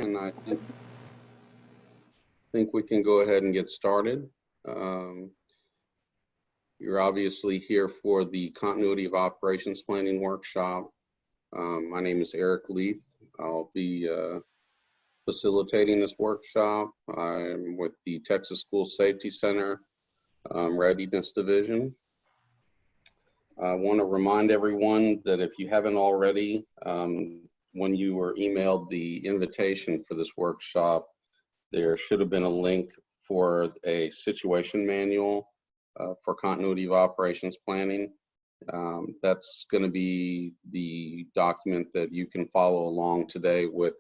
And I think we can go ahead and get started. Um, you're obviously here for the Continuity of Operations Planning Workshop. My name is Eric Leith. I'll be facilitating this workshop. I'm with the Texas School Safety Center Readiness Division. I want to remind everyone that if you haven't already, when you were emailed the invitation for this workshop, there should have been a link for a situation manual for continuity of operations planning. That's going to be the document that you can follow along today with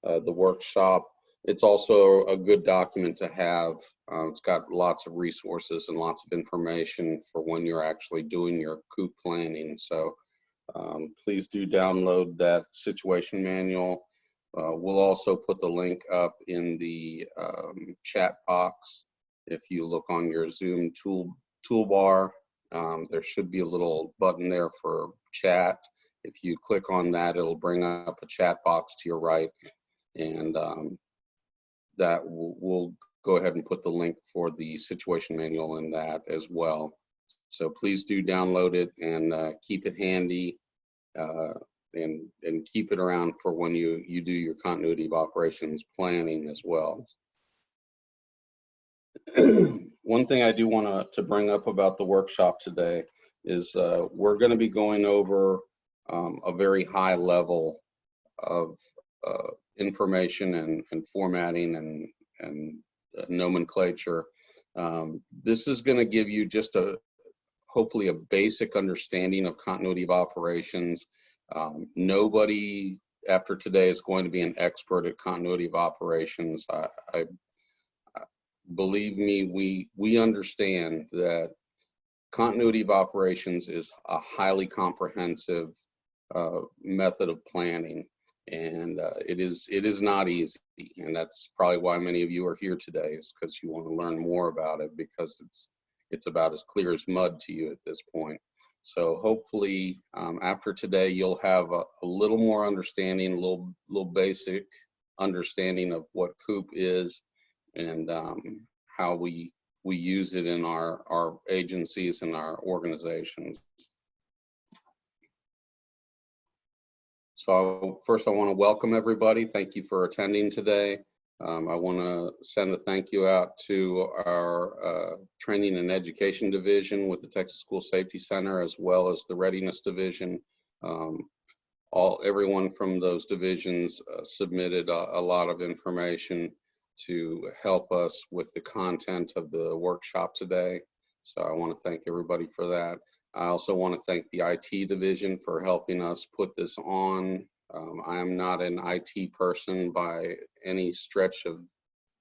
the workshop. It's also a good document to have. It's got lots of resources and lots of information for when you're actually doing your COOP planning. So please do download that situation manual. We'll also put the link up in the chat box. If you look on your Zoom toolbar, there should be a little button there for chat. If you click on that, it'll bring up a chat box to your right, and that we'll go ahead and put the link for the situation manual in that as well. So please do download it and keep it handy. And keep it around for when you do your continuity of operations planning as well. One thing I do want to bring up about the workshop today is we're going to be going over a very high level of information and formatting and nomenclature. This is going to give you just hopefully a basic understanding of continuity of operations. Nobody after today is going to be an expert at continuity of operations. I believe me, we understand that continuity of operations is a highly comprehensive method of planning, and it is not easy, and that's probably why many of you are here today, is because you want to learn more about it, because it's about as clear as mud to you at this point. So hopefully after today, you'll have a little more understanding, a little basic understanding of what COOP is and how we use it in our agencies and our organizations. So first I want to welcome everybody. Thank you for attending today. I want to send a thank you out to our Training and Education Division with the Texas School Safety Center, as well as the Readiness Division. Everyone from those divisions submitted a lot of information to help us with the content of the workshop today. So I want to thank everybody for that. I also want to thank the IT division for helping us put this on. I am not an IT person by any stretch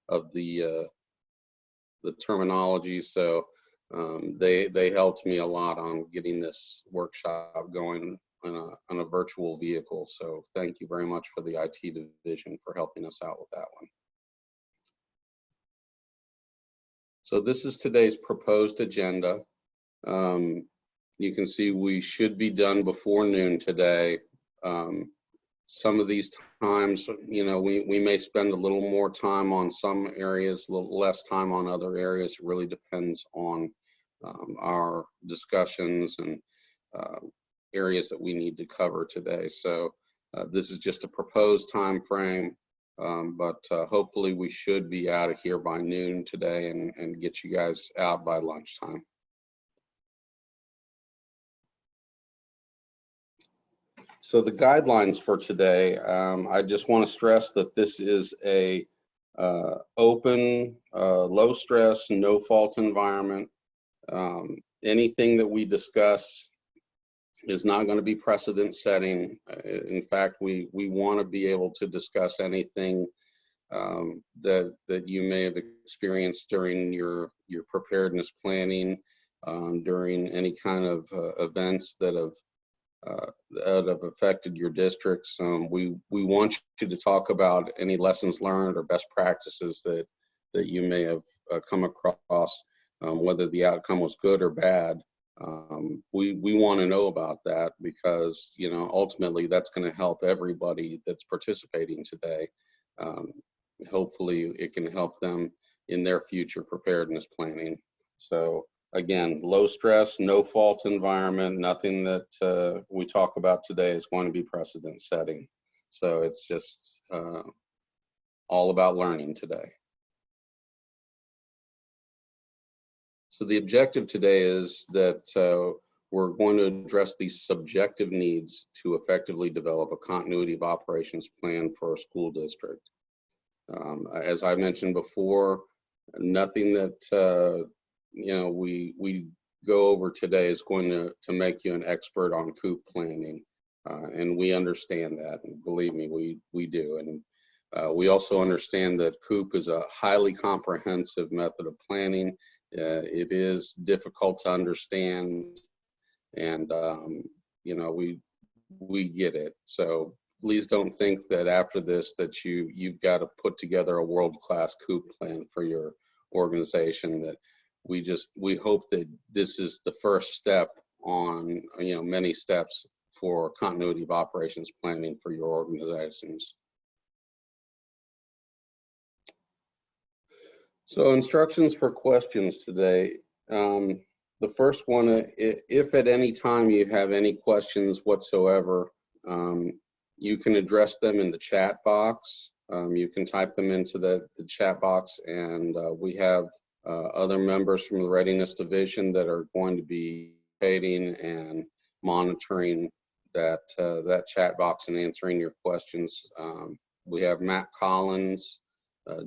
of the terminology, so they helped me a lot on getting this workshop going on a virtual vehicle. So thank you very much for the IT division for helping us out with that one. So this is today's proposed agenda. You can see we should be done before noon today. Some of these times, we may spend a little more time on some areas, a little less time on other areas. It really depends on our discussions and areas that we need to cover today. So this is just a proposed time frame, but hopefully we should be out of here by noon today and get you guys out by lunchtime. So the guidelines for today, I just want to stress that this is a open, low stress, no fault environment. Anything that we discuss is not going to be precedent setting. In fact, we want to be able to discuss anything that you may have experienced during your preparedness planning, during any kind of events that have affected your districts. We want you to talk about any lessons learned or best practices that you may have come across, whether the outcome was good or bad. We want to know about that, because ultimately that's going to help everybody that's participating today. um, hopefully it can help them in their future preparedness planning. So again, low stress, no fault environment, nothing that we talk about today is going to be precedent setting. So it's just all about learning today. So the objective today is that we're going to address these subjective needs to effectively develop a continuity of operations plan for a school district. As I mentioned before, nothing that we go over today is going to make you an expert on COOP planning, and we understand that. And believe me, we do. And we also understand that COOP is a highly comprehensive method of planning. It is difficult to understand, and we get it. So please don't think that after this that you've got to put together a world-class COOP plan for your organization. That we hope that this is the first step on many steps for continuity of operations planning for your organizations. So instructions for questions today. The first one, if at any time you have any questions whatsoever, you can address them in the chat box. You can type them into the chat box, and we have other members from the Readiness Division that are going to be participating and monitoring that chat box and answering your questions. We have Matt Collins,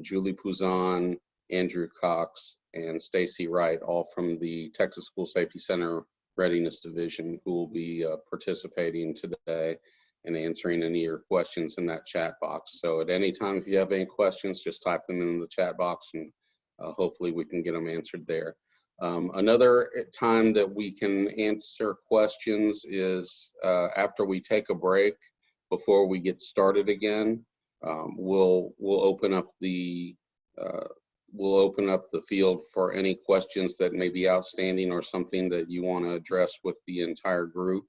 Julie Pouzon, Andrew Cox, and Stacy Wright, all from the Texas School Safety Center Readiness Division, who will be participating today and answering any of your questions in that chat box. So at any time, if you have any questions, just type them in the chat box, and hopefully we can get them answered there. Another time that we can answer questions is after we take a break, before we get started again. We'll open up the field for any questions that may be outstanding or something that you want to address with the entire group,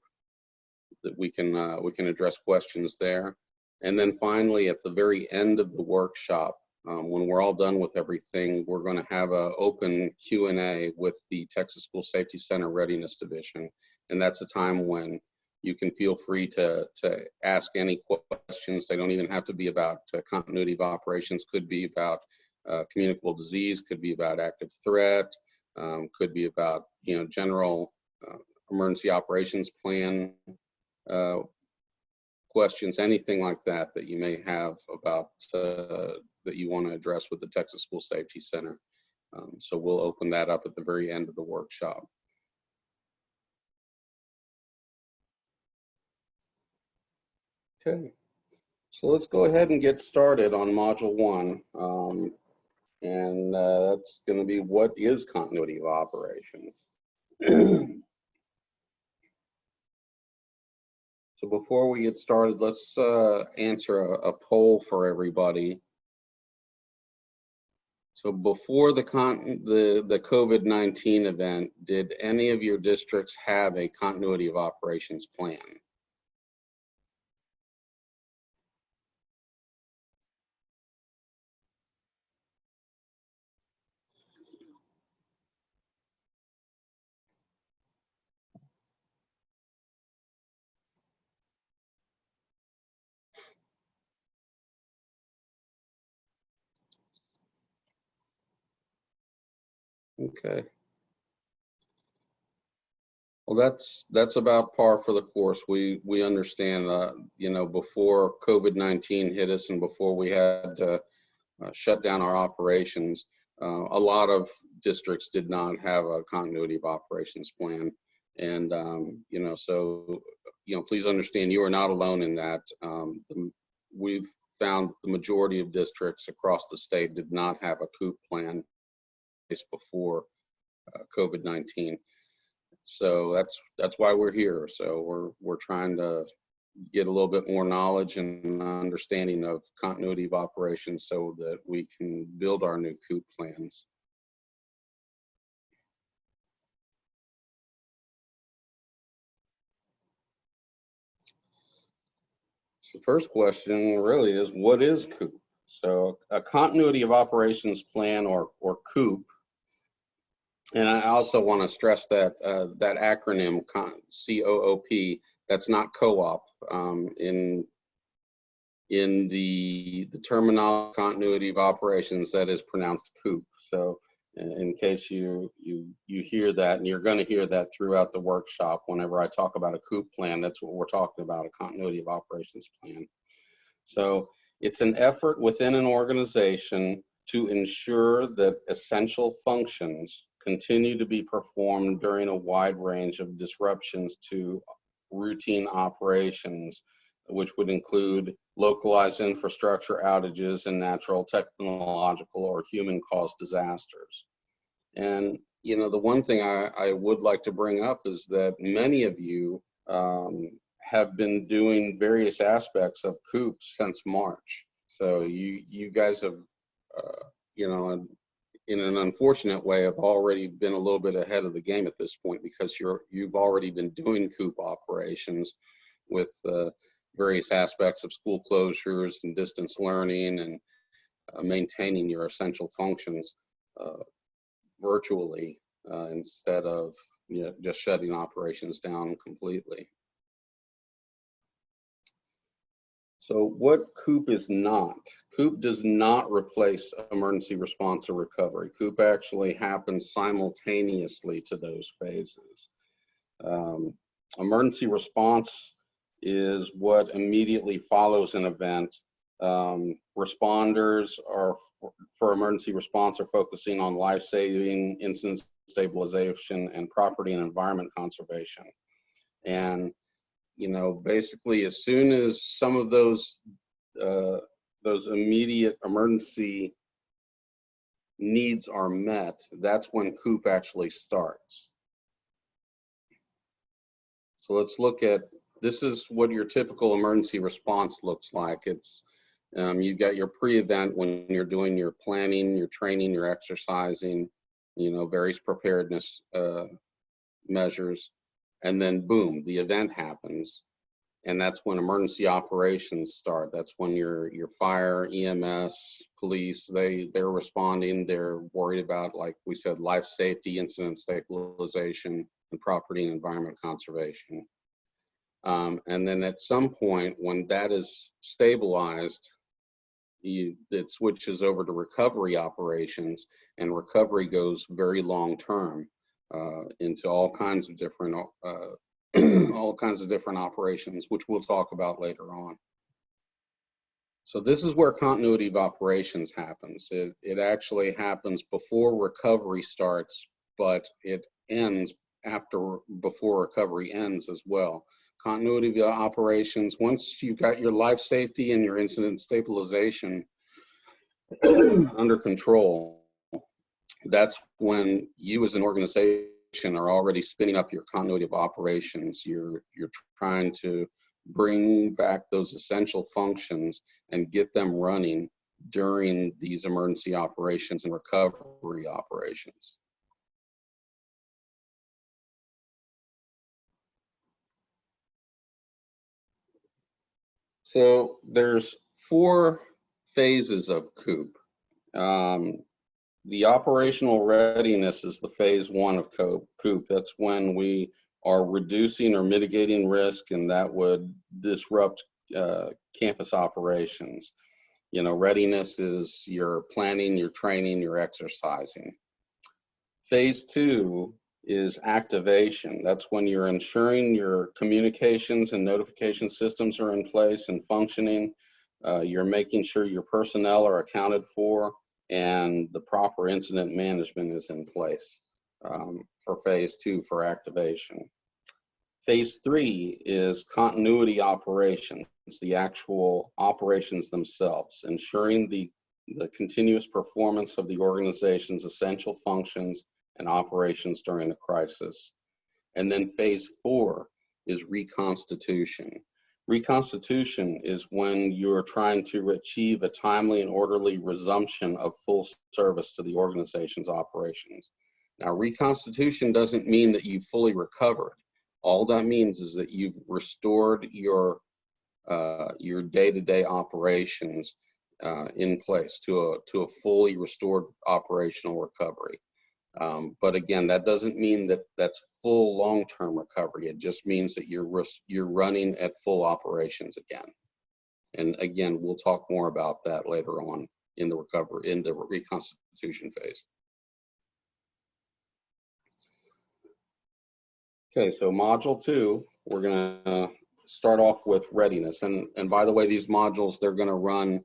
that we can address questions there. And then finally, at the very end of the workshop, when we're all done with everything, we're going to have an open Q&A with the Texas School Safety Center Readiness Division. And that's a time when you can feel free to ask any questions. They don't even have to be about continuity of operations, could be about communicable disease, could be about active threat, could be about general emergency operations plan questions, anything like that that you may have about that you want to address with the Texas School Safety Center. So we'll open that up at the very end of the workshop. Okay, so let's go ahead and get started on Module 1. And that's going to be, what is continuity of operations? So before we get started, let's answer a poll for everybody. So before the COVID-19 event, did any of your districts have a continuity of operations plan? Okay. Well, that's about par for the course. We understand, before COVID-19 hit us and before we had to shut down our operations, a lot of districts did not have a continuity of operations plan. And, please understand you are not alone in that. We've found the majority of districts across the state did not have a COOP plan before COVID-19. So that's why we're here. So we're trying to get a little bit more knowledge and understanding of continuity of operations so that we can build our new COOP plans. So the first question really is, what is COOP? So a continuity of operations plan, or COOP, and I also want to stress that that acronym COOP, that's not co-op. In the terminology continuity of operations, that is pronounced COOP. So in case you hear that, and you're going to hear that throughout the workshop, whenever I talk about a COOP plan, that's what we're talking about, a continuity of operations plan. So it's an effort within an organization to ensure that essential functions continue to be performed during a wide range of disruptions to routine operations, which would include localized infrastructure outages and natural, technological, or human-caused disasters. And, you know, the one thing I would like to bring up is that many of you have been doing various aspects of COOP since March. So you guys have, you know, in an unfortunate way, have already been a little bit ahead of the game at this point, because you've already been doing COOP operations with various aspects of school closures and distance learning, and maintaining your essential functions virtually instead of, you know, just shutting operations down completely. So what COOP is not, COOP does not replace emergency response or recovery. COOP actually happens simultaneously to those phases. Emergency response is what immediately follows an event. Responders are, for emergency response, are focusing on life-saving, incident stabilization, and property and environment conservation. And, you know, basically, as soon as some of those immediate emergency needs are met, that's when COOP actually starts. So let's look at, this is what your typical emergency response looks like. It's, you've got your pre-event when you're doing your planning, your training, your exercising, you know, various preparedness measures. And then boom, the event happens. And that's when emergency operations start. That's when your fire, EMS, police, they're responding. They're worried about, like we said, life safety, incident stabilization, and property and environment conservation. And then at some point, when that is stabilized, it switches over to recovery operations, and recovery goes very long term into all kinds of different operations, which we'll talk about later on. So this is where continuity of operations happens. It actually happens before recovery starts, but it ends before recovery ends as well. Continuity of operations, once you've got your life safety and your incident stabilization under control, that's when you as an organization are already spinning up your continuity of operations. You're trying to bring back those essential functions and get them running during these emergency operations and recovery operations. So there's 4 phases of COOP. The operational readiness is the phase 1 of COOP. That's when we are reducing or mitigating risk, and that would disrupt campus operations. You know, readiness is your planning, your training, your exercising. Phase 2 is activation. That's when you're ensuring your communications and notification systems are in place and functioning. You're making sure your personnel are accounted for, and the proper incident management is in place for phase 2 for activation. Phase 3 is continuity operations, the actual operations themselves, ensuring the continuous performance of the organization's essential functions and operations during a crisis. And then phase 4 is reconstitution. Reconstitution is when you're trying to achieve a timely and orderly resumption of full service to the organization's operations. Now, reconstitution doesn't mean that you've fully recovered. All that means is that you've restored your day-to-day operations in place to a fully restored operational recovery. But again, that doesn't mean that that's full long-term recovery. It just means that you're running at full operations again. And again, we'll talk more about that later on in the reconstitution phase. Okay, so module 2, we're gonna start off with readiness. And by the way, these modules, they're gonna run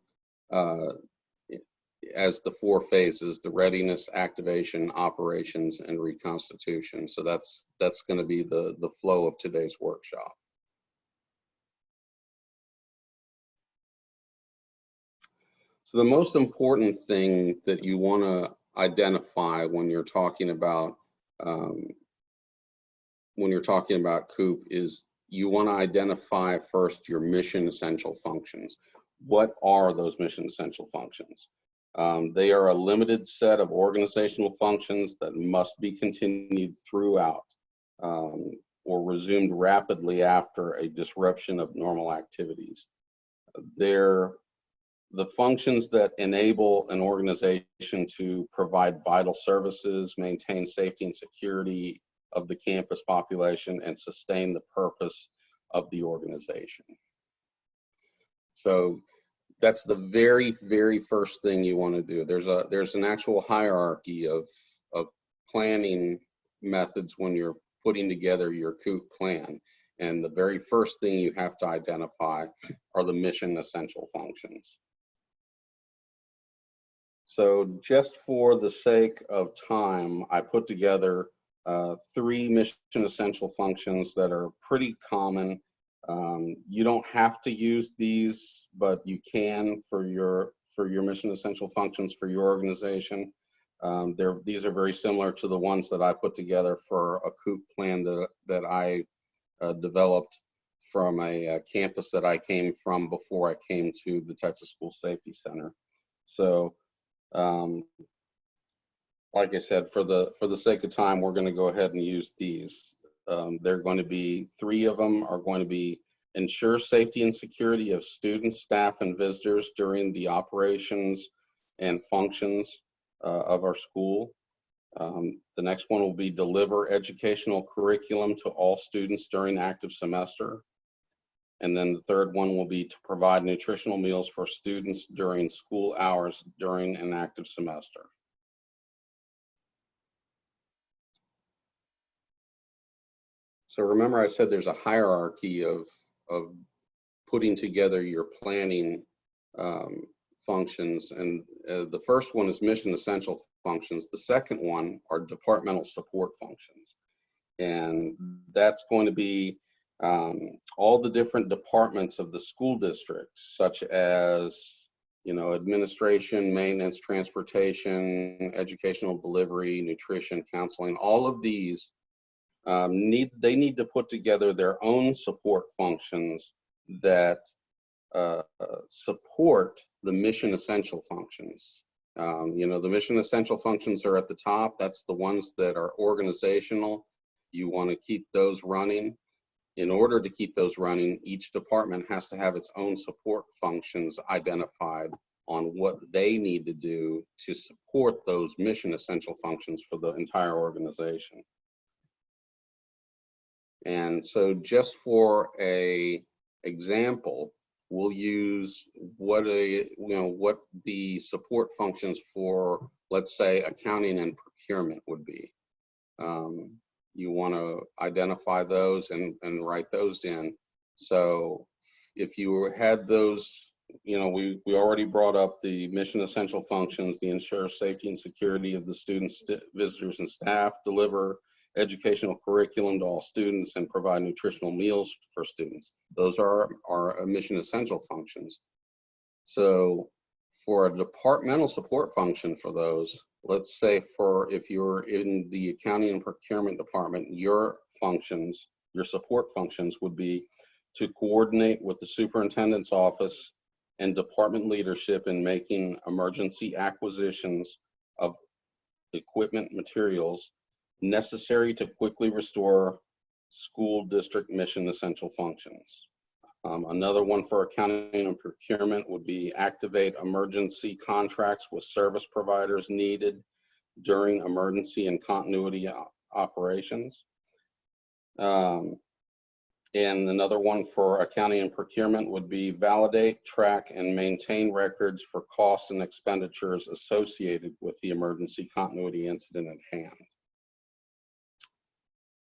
as the 4 phases: the readiness, activation, operations, and reconstitution. So that's going to be the flow of today's workshop. So the most important thing that you want to identify when you're talking about COOP is you want to identify first your mission essential functions. What are those mission essential functions? They are a limited set of organizational functions that must be continued throughout or resumed rapidly after a disruption of normal activities. They're the functions that enable an organization to provide vital services, maintain safety and security of the campus population, and sustain the purpose of the organization. So that's the very, very first thing you want to do. There's an actual hierarchy of planning methods when you're putting together your COOP plan. And the very first thing you have to identify are the mission essential functions. So just for the sake of time, I put together 3 mission essential functions that are pretty common. You don't have to use these, but you can for your mission essential functions for your organization. These are very similar to the ones that I put together for a COOP plan that I developed from a campus that I came from before I came to the Texas School Safety Center. So like I said, for the sake of time, we're going to go ahead and use these. They're going to be 3 of them are going to be ensure safety and security of students, staff, and visitors during the operations and functions of our school. The next one will be deliver educational curriculum to all students during active semester. And then the third one will be to provide nutritional meals for students during school hours during an active semester. So remember I said there's a hierarchy of putting together your planning functions, and the first one is mission essential functions. The second one are departmental support functions, and that's going to be all the different departments of the school district, such as administration, maintenance, transportation, educational delivery, nutrition, counseling. All of these they need to put together their own support functions that support the mission essential functions. The mission essential functions are at the top. That's the ones that are organizational. You want to keep those running. In order to keep those running, each department has to have its own support functions identified on what they need to do to support those mission essential functions for the entire organization. And so just for a example, we'll use what the support functions for, let's say, accounting and procurement would be. You want to identify those and write those in. So if you had those, we already brought up the mission essential functions: the ensure safety and security of the students, visitors, and staff, deliver educational curriculum to all students, and provide nutritional meals for students. Those are our mission essential functions. So for a departmental support function for those, let's say if you're in the accounting and procurement department, your support functions would be to coordinate with the superintendent's office and department leadership in making emergency acquisitions of equipment materials necessary to quickly restore school district mission essential functions. Another one for accounting and procurement would be activate emergency contracts with service providers needed during emergency and continuity operations. And another one for accounting and procurement would be validate, track, and maintain records for costs and expenditures associated with the emergency continuity incident at hand.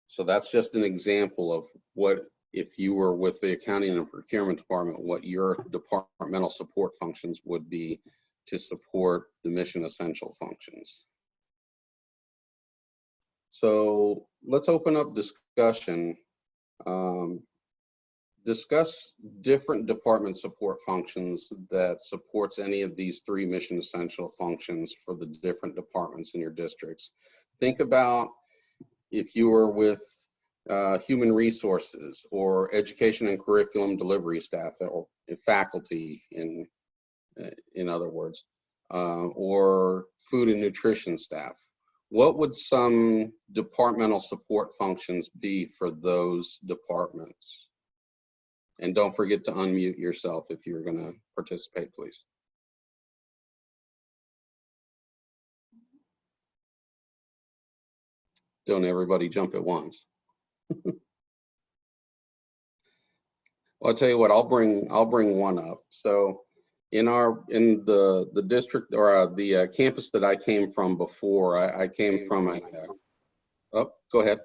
So that's just an example of what, if you were with the accounting and procurement department, what your departmental support functions would be to support the mission essential functions. So let's open up discussion. Discuss different department support functions that supports any of these three mission essential functions for the different departments in your districts. Think about if you were with human resources or education and curriculum delivery staff, or faculty in other words, or food and nutrition staff. What would some departmental support functions be for those departments? And don't forget to unmute yourself if you're going to participate, please. Don't everybody jump at once. Well, I'll tell you what, I'll bring one up. So in the district, or the campus that I came from before, I came from a, oh, go ahead.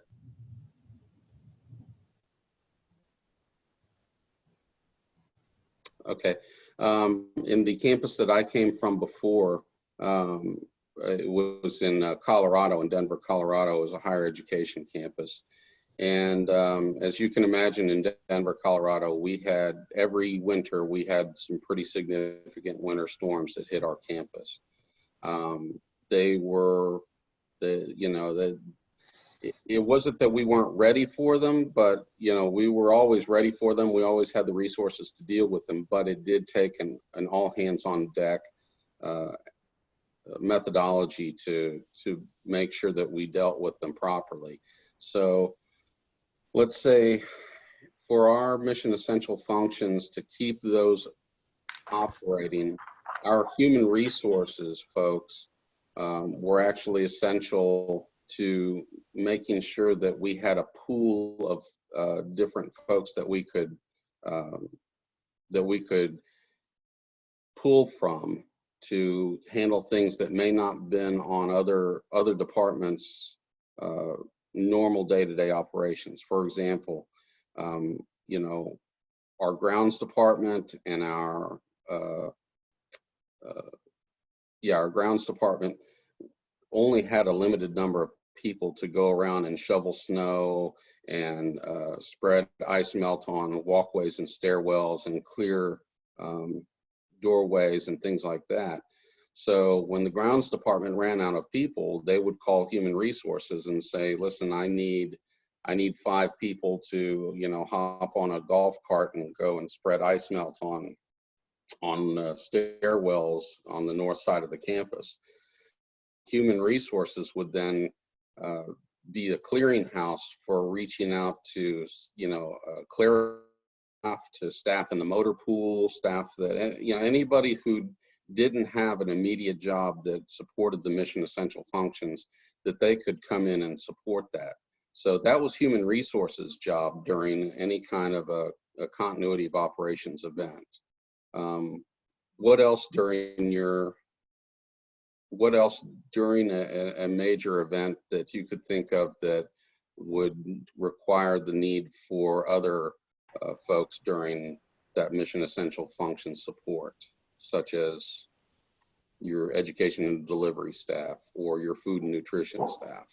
Okay. In the campus that I came from before, it was in Colorado, in Denver, Colorado. It was a higher education campus. And as you can imagine, in Denver, Colorado, we had, every winter, we had some pretty significant winter storms that hit our campus. They were, it wasn't that we weren't ready for them, but we were always ready for them. We always had the resources to deal with them, but it did take an all hands on deck methodology to make sure that we dealt with them properly. So let's say for our mission essential functions, to keep those operating, our human resources folks were actually essential to making sure that we had a pool of different folks that we could pull from to handle things that may not been on other departments' normal day-to-day operations. For example, our grounds department and our grounds department only had a limited number of people to go around and shovel snow and spread ice melt on walkways and stairwells and clear doorways and things like that. So when the grounds department ran out of people, they would call human resources and say, listen, I need 5 people to, hop on a golf cart and go and spread ice melt on stairwells on the north side of the campus. Human resources would then be a clearinghouse for reaching out to, clear to staff in the motor pool, staff that, anybody who didn't have an immediate job that supported the mission essential functions, that they could come in and support that. So that was human resources job during any kind of a continuity of operations event. What else during a major event that you could think of that would require the need for other folks during that mission essential function support, such as your education and delivery staff or your food and nutrition staff?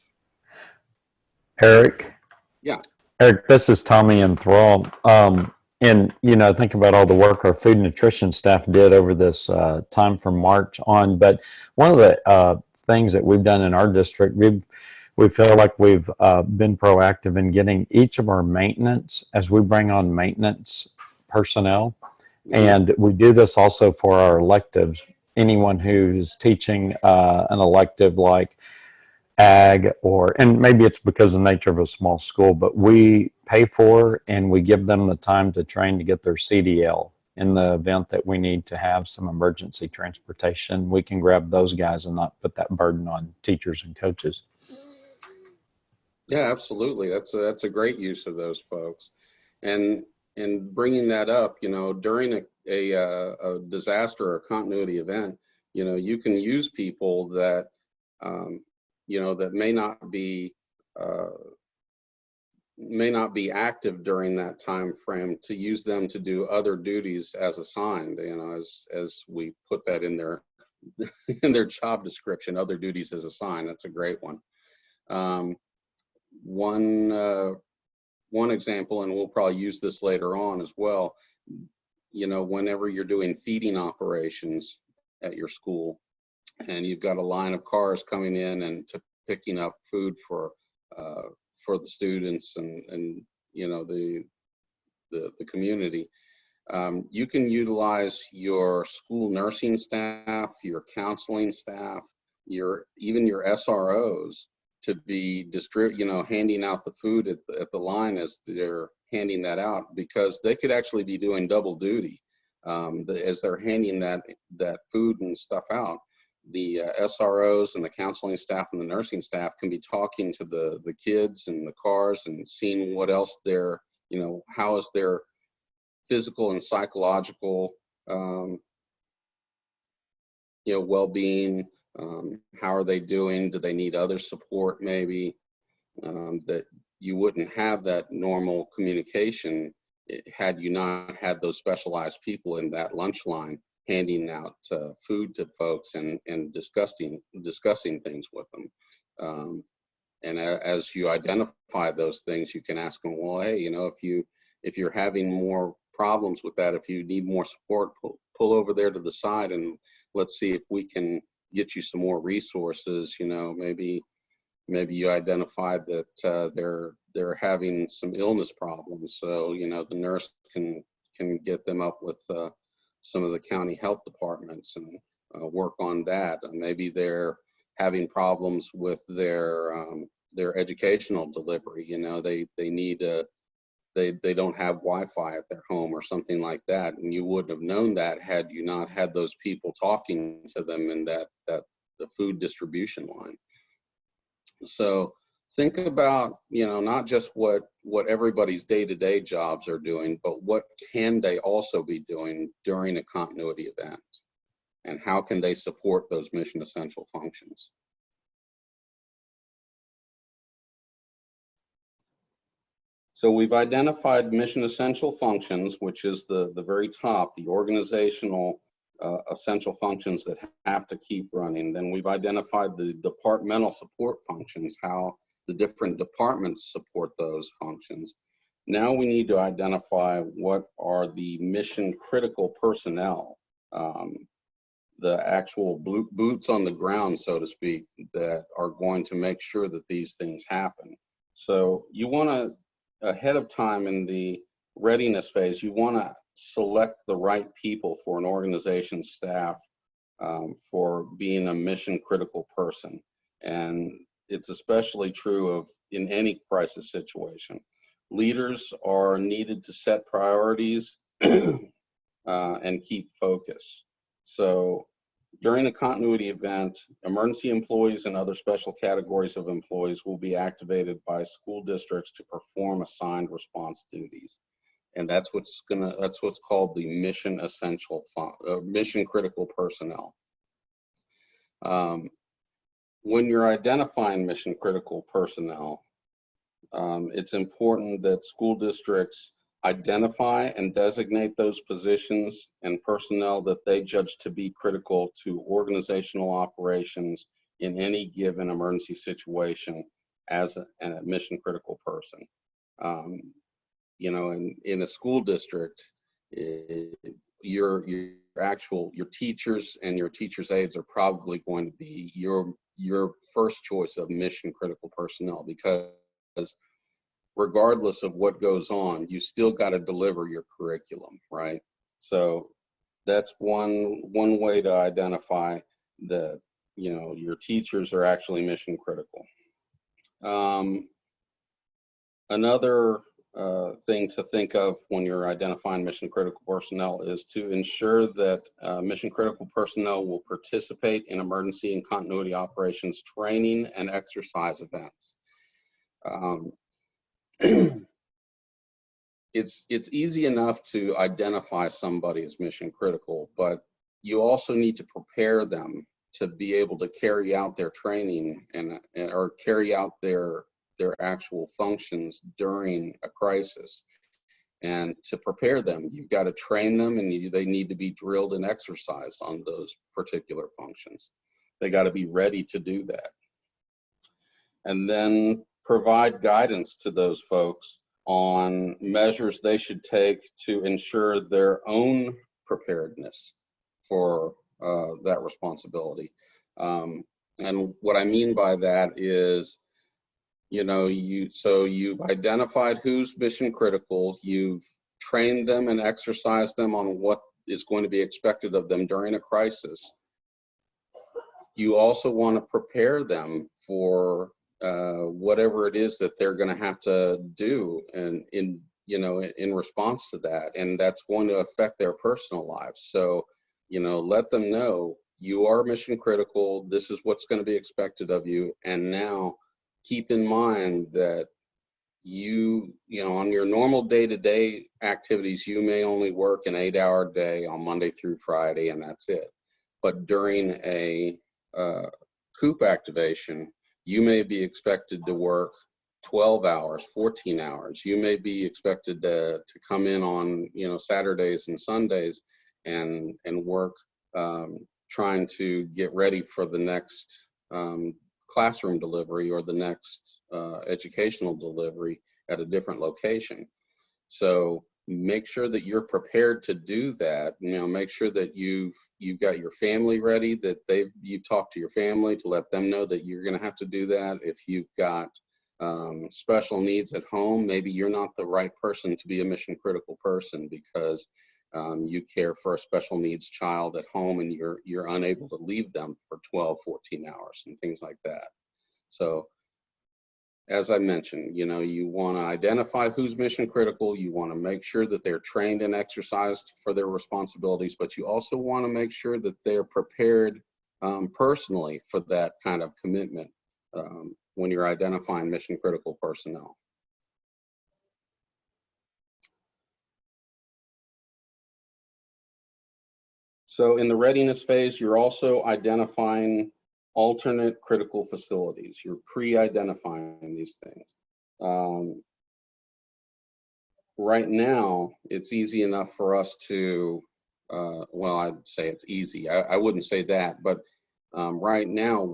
Eric? Yeah. Eric, this is Tommy in Thrall. And, think about all the work our food and nutrition staff did over this time from March on. But one of the things that we've done in our district, we feel like we've been proactive in getting each of our maintenance, as we bring on maintenance personnel. And we do this also for our electives. Anyone who's teaching an elective like ag, and maybe it's because of the nature of a small school, but we pay for, and we give them the time to train to get their CDL. In the event that we need to have some emergency transportation, we can grab those guys and not put that burden on teachers and coaches. Yeah, absolutely. That's a great use of those folks. And bringing that up, during a disaster or continuity event, you can use people that, that may not be active during that time frame, to use them to do other duties as assigned, as we put that in their in their job description, other duties as assigned. That's a great one. One example, and we'll probably use this later on as well, whenever you're doing feeding operations at your school, and you've got a line of cars coming in and picking up food for the students and the community, you can utilize your school nursing staff, your counseling staff, even your SROs to be handing out the food at the line as they're handing that out, because they could actually be doing double duty as they're handing that food and stuff out. The SROs and the counseling staff and the nursing staff can be talking to the kids and the cars and seeing what else how is their physical and psychological well-being. How are they doing? Do they need other support maybe? That you wouldn't have that normal communication had you not had those specialized people in that lunch line handing out food to folks and discussing things with them. And as you identify those things, you can ask them, well, hey, if you're having more problems with that, if you need more support, pull over there to the side and let's see if we can get you some more resources. Maybe you identified that they're having some illness problems, so the nurse can get them up with some of the county health departments and work on that. And maybe they're having problems with their educational delivery. They need they don't have Wi-Fi at their home or something like that, and you wouldn't have known that had you not had those people talking to them in the food distribution line. So think about not just what everybody's day-to-day jobs are doing, but what can they also be doing during a continuity event, and how can they support those mission essential functions. So we've identified mission essential functions, which is the very top, the organizational essential functions that have to keep running. Then we've identified the departmental support functions, how the different departments support those functions. Now we need to identify what are the mission critical personnel, the actual boots on the ground, so to speak, that are going to make sure that these things happen. So you want to, ahead of time in the readiness phase, you want to select the right people for an organization's staff for being a mission critical person. And it's especially true in any crisis situation. Leaders are needed to set priorities and keep focus. So during a continuity event, emergency employees and other special categories of employees will be activated by school districts to perform assigned response duties. And that's what's called the mission essential, mission critical personnel. When you're identifying mission critical personnel, it's important that school districts identify and designate those positions and personnel that they judge to be critical to organizational operations in any given emergency situation as a mission critical person. In a school district, your teachers and your teachers' aides are probably going to be your first choice of mission critical personnel, because regardless of what goes on, you still got to deliver your curriculum, right? So that's one way to identify that your teachers are actually mission critical. Another thing to think of when you're identifying mission critical personnel is to ensure that mission critical personnel will participate in emergency and continuity operations training and exercise events. It's easy enough to identify somebody as mission critical, but you also need to prepare them to be able to carry out their training or carry out their actual functions during a crisis. And to prepare them, you've got to train them, and they need to be drilled and exercised on those particular functions. They got to be ready to do that. And then provide guidance to those folks on measures they should take to ensure their own preparedness for that responsibility. And what I mean by that is, you've identified who's mission critical, you've trained them and exercised them on what is going to be expected of them during a crisis. You also want to prepare them for whatever it is that they're going to have to do and in response to that, and that's going to affect their personal lives. So, let them know you are mission critical, this is what's going to be expected of you, and now keep in mind that on your normal day-to-day activities, you may only work an 8-hour day on Monday through Friday, and that's it. But during a COOP activation, you may be expected to work 12 hours, 14 hours. You may be expected to come in on, Saturdays and Sundays and work trying to get ready for the next classroom delivery or the next educational delivery at a different location. So make sure that you're prepared to do that. Make sure that you've got your family ready, that you've talked to your family to let them know that you're going to have to do that. If you've got special needs at home, maybe you're not the right person to be a mission critical person because you care for a special needs child at home and you're unable to leave them for 12, 14 hours and things like that. So as I mentioned, you want to identify who's mission critical. You want to make sure that they're trained and exercised for their responsibilities, but you also want to make sure that they're prepared personally for that kind of commitment when you're identifying mission critical personnel. So in the readiness phase, you're also identifying alternate critical facilities. You're pre-identifying these things. Right now, it's easy enough for us to, well, I'd say it's easy. I wouldn't say that, but right now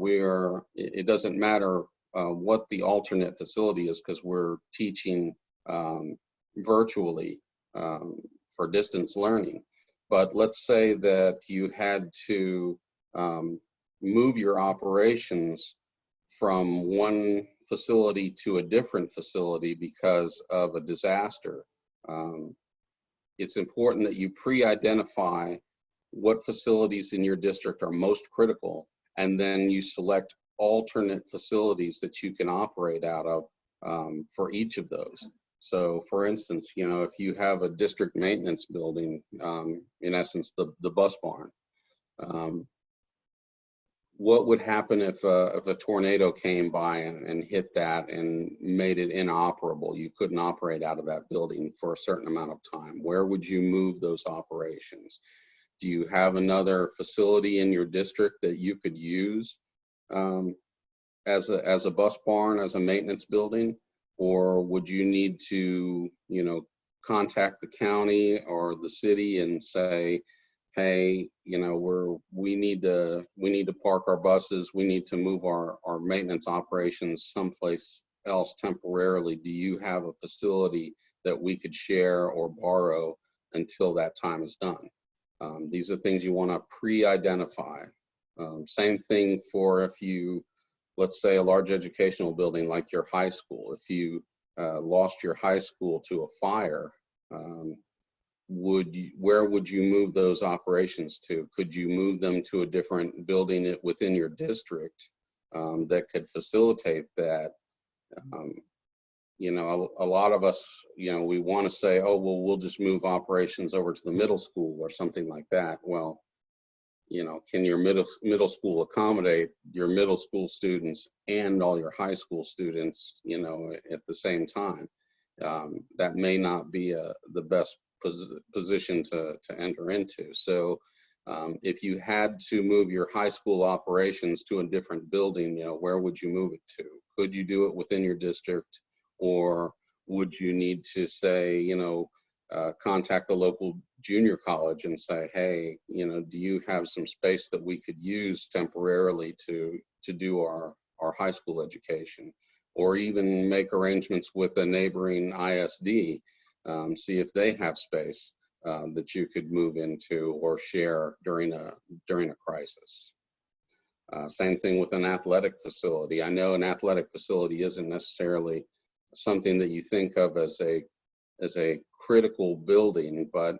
it doesn't matter what the alternate facility is because we're teaching virtually for distance learning. But let's say that you had to move your operations from one facility to a different facility because of a disaster. It's important that you pre-identify what facilities in your district are most critical, and then you select alternate facilities that you can operate out of for each of those. So for instance, if you have a district maintenance building, in essence, the bus barn, what would happen if a tornado came by and hit that and made it inoperable? You couldn't operate out of that building for a certain amount of time. Where would you move those operations? Do you have another facility in your district that you could use as a bus barn, as a maintenance building? Or would you need to, contact the county or the city and say, hey, we need to park our buses, we need to move our maintenance operations someplace else temporarily. Do you have a facility that we could share or borrow until that time is done? These are things you want to pre-identify. Same thing for if you, let's say, a large educational building like your high school. If you lost your high school to a fire, where would you move those operations to? Could you move them to a different building within your district that could facilitate that? you know, a lot of us, you know, we want to say, oh, well, we'll just move operations over to the middle school or something like that. Well, you know, can your middle school accommodate your middle school students and all your high school students, you know, at the same time? That may not be the best position to enter into. So if you had to move your high school operations to a different building, you know, where would you move it to? Could you do it within your district, or would you need to say, you know, contact the local junior college and say, hey, you know, do you have some space that we could use temporarily to do our high school education? Or even make arrangements with a neighboring ISD, see if they have space that you could move into or share during a crisis. Same thing with an athletic facility. I know an athletic facility isn't necessarily something that you think of as a critical building, but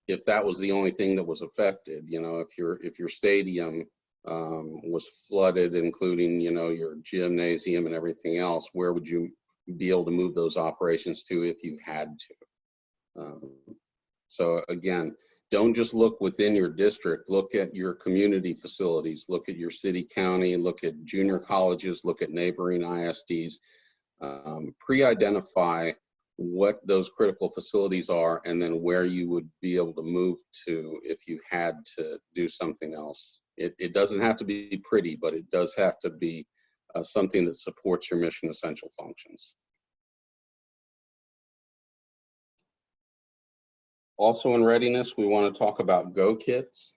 if that was the only thing that was affected, you know, if your stadium was flooded, including, you know, your gymnasium and everything else, where would you be able to move those operations to if you had to? So again, don't just look within your district, look at your community facilities, look at your city, county, look at junior colleges, look at neighboring ISDs, pre-identify what those critical facilities are, and then where you would be able to move to if you had to do something else. It doesn't have to be pretty, but it does have to be something that supports your mission essential functions. Also in readiness, we want to talk about go kits.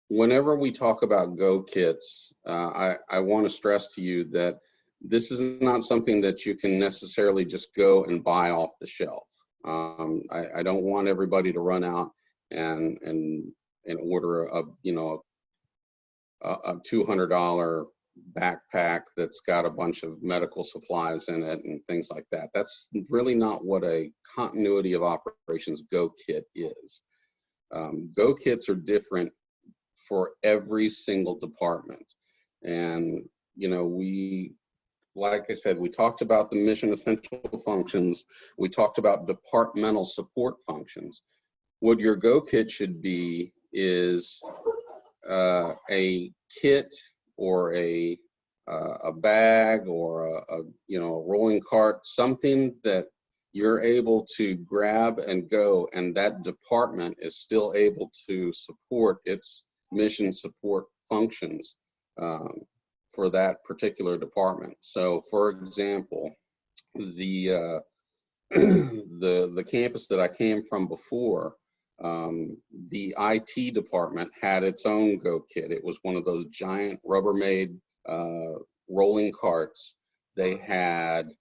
Whenever we talk about go kits, I want to stress to you that this is not something that you can necessarily just go and buy off the shelf. I don't want everybody to run out and order a $200 backpack that's got a bunch of medical supplies in it and things like that. That's really not what a continuity of operations go kit is. Go kits are different for every single department. And, you know, like I said, we talked about the mission essential functions. We talked about departmental support functions. What your go kit should be is a kit or a bag or a rolling cart, something that you're able to grab and go, and that department is still able to support its mission support functions for that particular department. So, for example, the campus that I came from before, the IT department had its own go kit. It was one of those giant Rubbermaid rolling carts. They had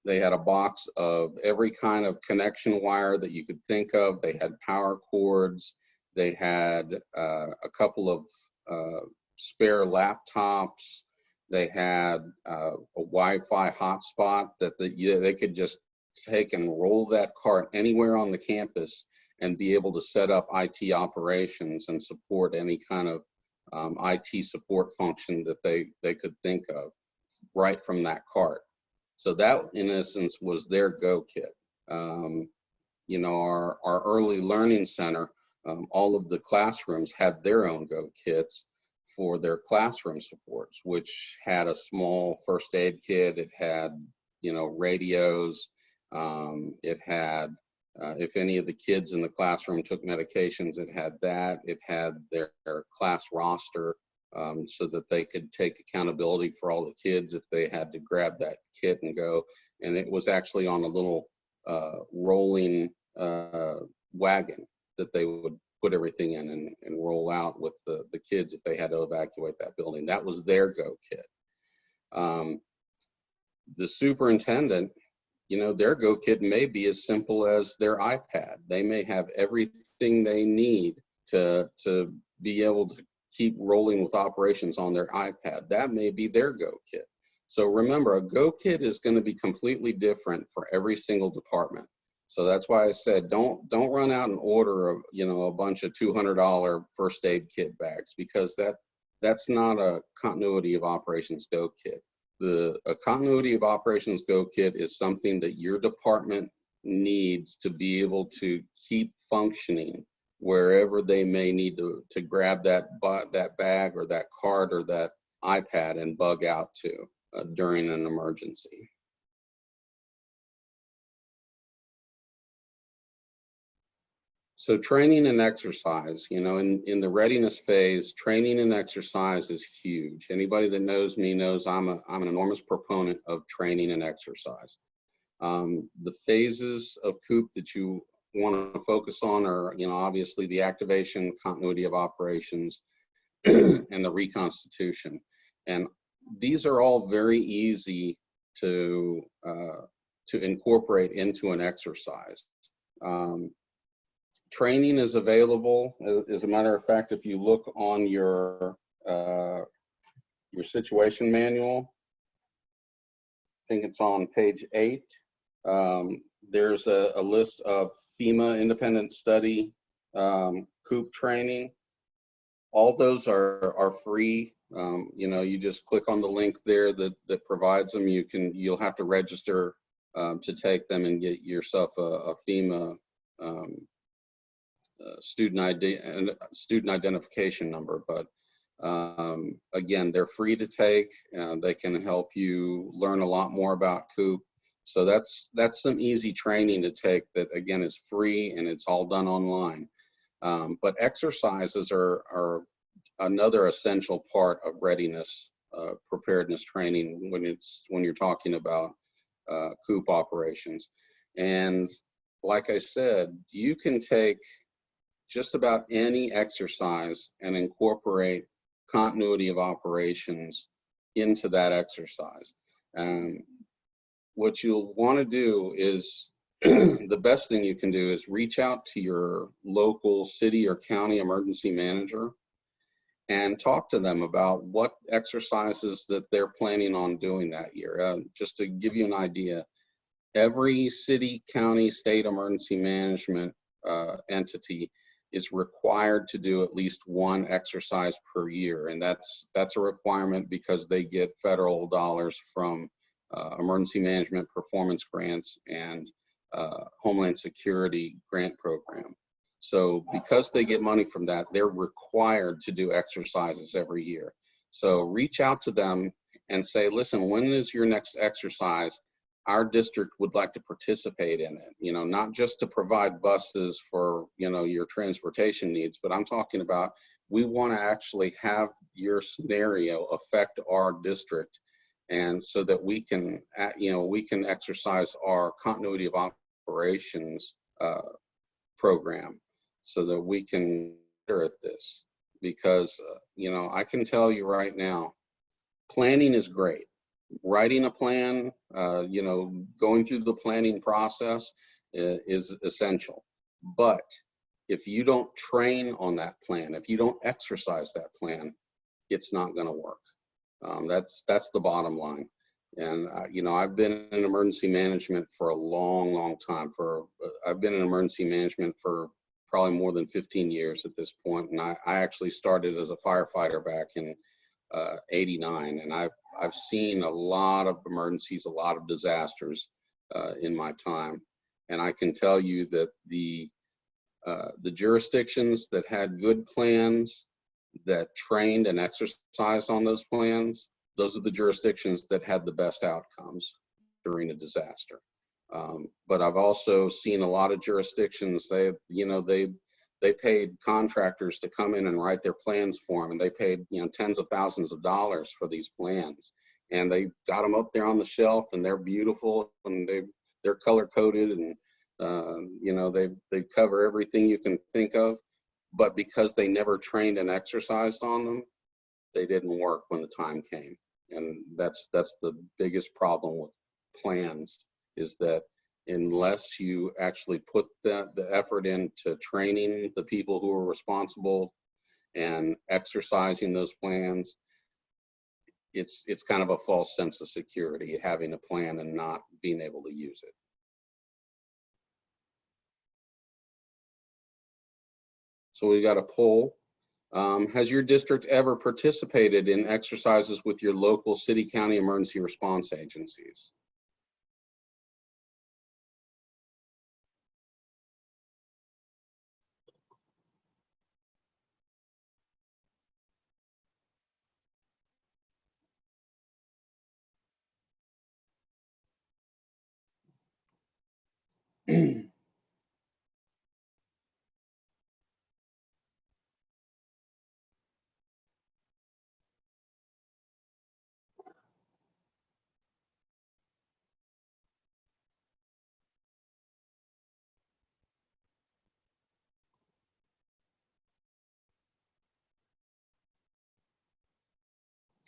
a box of every kind of connection wire that you could think of. They had power cords. They had a couple of spare laptops. They had a Wi-Fi hotspot that they could just take and roll that cart anywhere on the campus and be able to set up IT operations and support any kind of IT support function that they could think of right from that cart. So that, in essence, was their go kit. You know, our early learning center, all of the classrooms had their own go kits for their classroom supports, which had a small first aid kit. It had, you know, radios. It had, if any of the kids in the classroom took medications, it had that. It had their class roster so that they could take accountability for all the kids if they had to grab that kit and go. And it was actually on a little rolling wagon that they would put everything in and roll out with the kids if they had to evacuate that building. That was their go kit. The superintendent, you know, their go kit may be as simple as their iPad. They may have everything they need to be able to keep rolling with operations on their iPad. That may be their go kit. So remember, a go kit is going to be completely different for every single department. So that's why I said don't run out and order a bunch of $200 first aid kit bags, because that's not a continuity of operations go kit. A continuity of operations go kit is something that your department needs to be able to keep functioning wherever they may need to grab that bag or that card or that iPad and bug out to during an emergency. So training and exercise, you know, in the readiness phase, training and exercise is huge. Anybody that knows me knows I'm an enormous proponent of training and exercise. The phases of COOP that you want to focus on are, you know, obviously the activation, continuity of operations, and the reconstitution. And these are all very easy to incorporate into an exercise. Training is available. As a matter of fact, if you look on your situation manual, I think it's on page 8. There's a list of FEMA independent study COOP training. All those are free. You know, you just click on the link there that provides them. You'll have to register to take them and get yourself a FEMA student identification number. But again, they're free to take. They can help you learn a lot more about COOP. So that's some easy training to take that, again, is free and it's all done online. But exercises are another essential part of readiness, preparedness training when you're talking about COOP operations. And like I said, you can take just about any exercise and incorporate continuity of operations into that exercise. What you'll want to do is the best thing you can do is reach out to your local city or county emergency manager and talk to them about what exercises that they're planning on doing that year. Just to give you an idea, every city, county, state emergency management entity is required to do at least one exercise per year. And that's a requirement because they get federal dollars from emergency management performance grants and Homeland Security grant program. So because they get money from that, they're required to do exercises every year. So reach out to them and say, listen, when is your next exercise? Our district would like to participate in it, you know, not just to provide buses for, you know, your transportation needs, but I'm talking about, we want to actually have your scenario affect our district. And so that we can, you know, we can exercise our continuity of operations program so that we can better at this. Because, you know, I can tell you right now, planning is great. Writing a plan, you know, going through the planning process is essential. But if you don't train on that plan, if you don't exercise that plan, it's not going to work. That's the bottom line. And you know, I've been in emergency management for a long, long time. I've been in emergency management for probably more than 15 years at this point. And I actually started as a firefighter back in '89, and I've seen a lot of emergencies, a lot of disasters in my time. And I can tell you that the jurisdictions that had good plans, that trained and exercised on those plans, those are the jurisdictions that had the best outcomes during a disaster. But I've also seen a lot of jurisdictions, they paid contractors to come in and write their plans for them, and they paid, you know, tens of thousands of dollars for these plans, and they got them up there on the shelf, and they're beautiful, and they're color coded, and you know, they cover everything you can think of. But because they never trained and exercised on them, they didn't work when the time came. And that's the biggest problem with plans, is that unless you actually put the effort into training the people who are responsible and exercising those plans, it's kind of a false sense of security having a plan and not being able to use it. So we got a poll. Has your district ever participated in exercises with your local city, county emergency response agencies?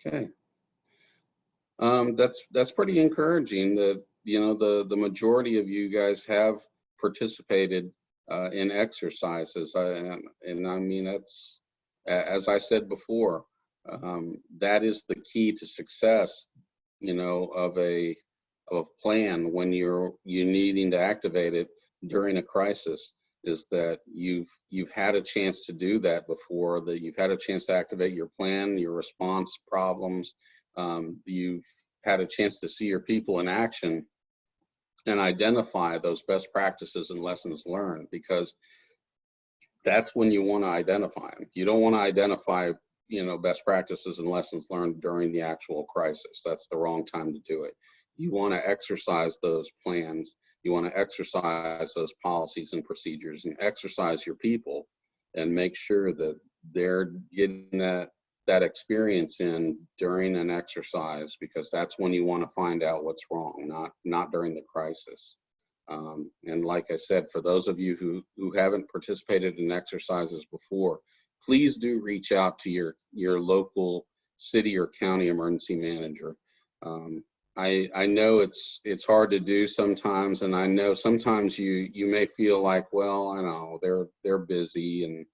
Okay. That's pretty encouraging that, you know, the majority of you guys have participated in exercises. And I mean, that's, as I said before, that is the key to success, you know, of a plan when you needing to activate it during a crisis, is that you've had a chance to do that before, that you've had a chance to activate your plan, your response problems. You've had a chance to see your people in action and identify those best practices and lessons learned, because that's when you want to identify them. You don't want to identify, you know, best practices and lessons learned during the actual crisis. That's the wrong time to do it. You want to exercise those plans. You want to exercise those policies and procedures and exercise your people and make sure that they're getting that experience in during an exercise, because that's when you want to find out what's wrong, not during the crisis. And like I said, for those of you who haven't participated in exercises before, please do reach out to your local city or county emergency manager. I know it's hard to do sometimes, and I know sometimes you may feel like, well, I know they're busy and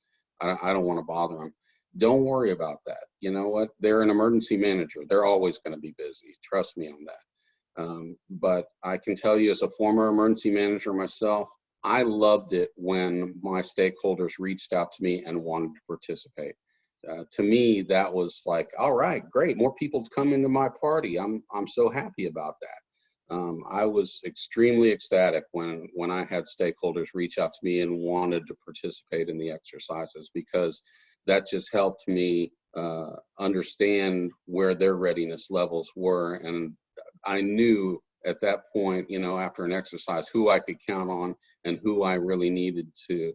I don't want to bother them. Don't worry about that. You know what? They're an emergency manager. They're always going to be busy. Trust me on that. But I can tell you, as a former emergency manager myself, I loved it when my stakeholders reached out to me and wanted to participate. To me, that was like, all right, great, more people to come into my party. I'm so happy about that. I was extremely ecstatic when I had stakeholders reach out to me and wanted to participate in the exercises, because that just helped me understand where their readiness levels were. And I knew at that point, you know, after an exercise, who I could count on and who I really needed to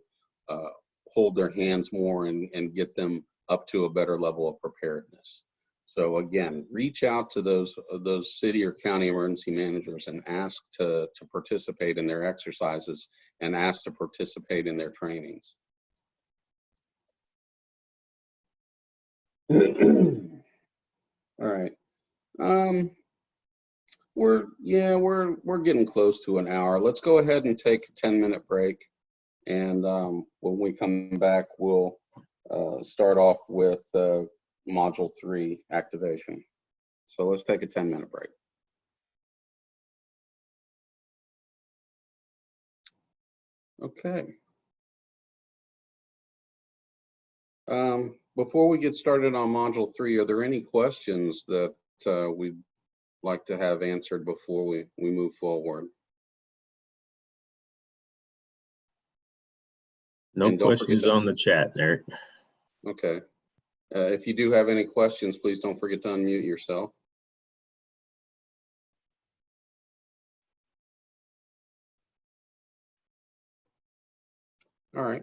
hold their hands more and get them up to a better level of preparedness. So again, reach out to those city or county emergency managers and ask to participate in their exercises and ask to participate in their trainings. All right. We're getting close to an hour. Let's go ahead and take a 10-minute break, and when we come back, we'll start off with module 3 activation. So let's take a 10-minute break. Okay. Before we get started on module 3, are there any questions that we'd like to have answered before we move forward? No questions on the chat, Eric. Okay. If you do have any questions, please don't forget to unmute yourself. All right.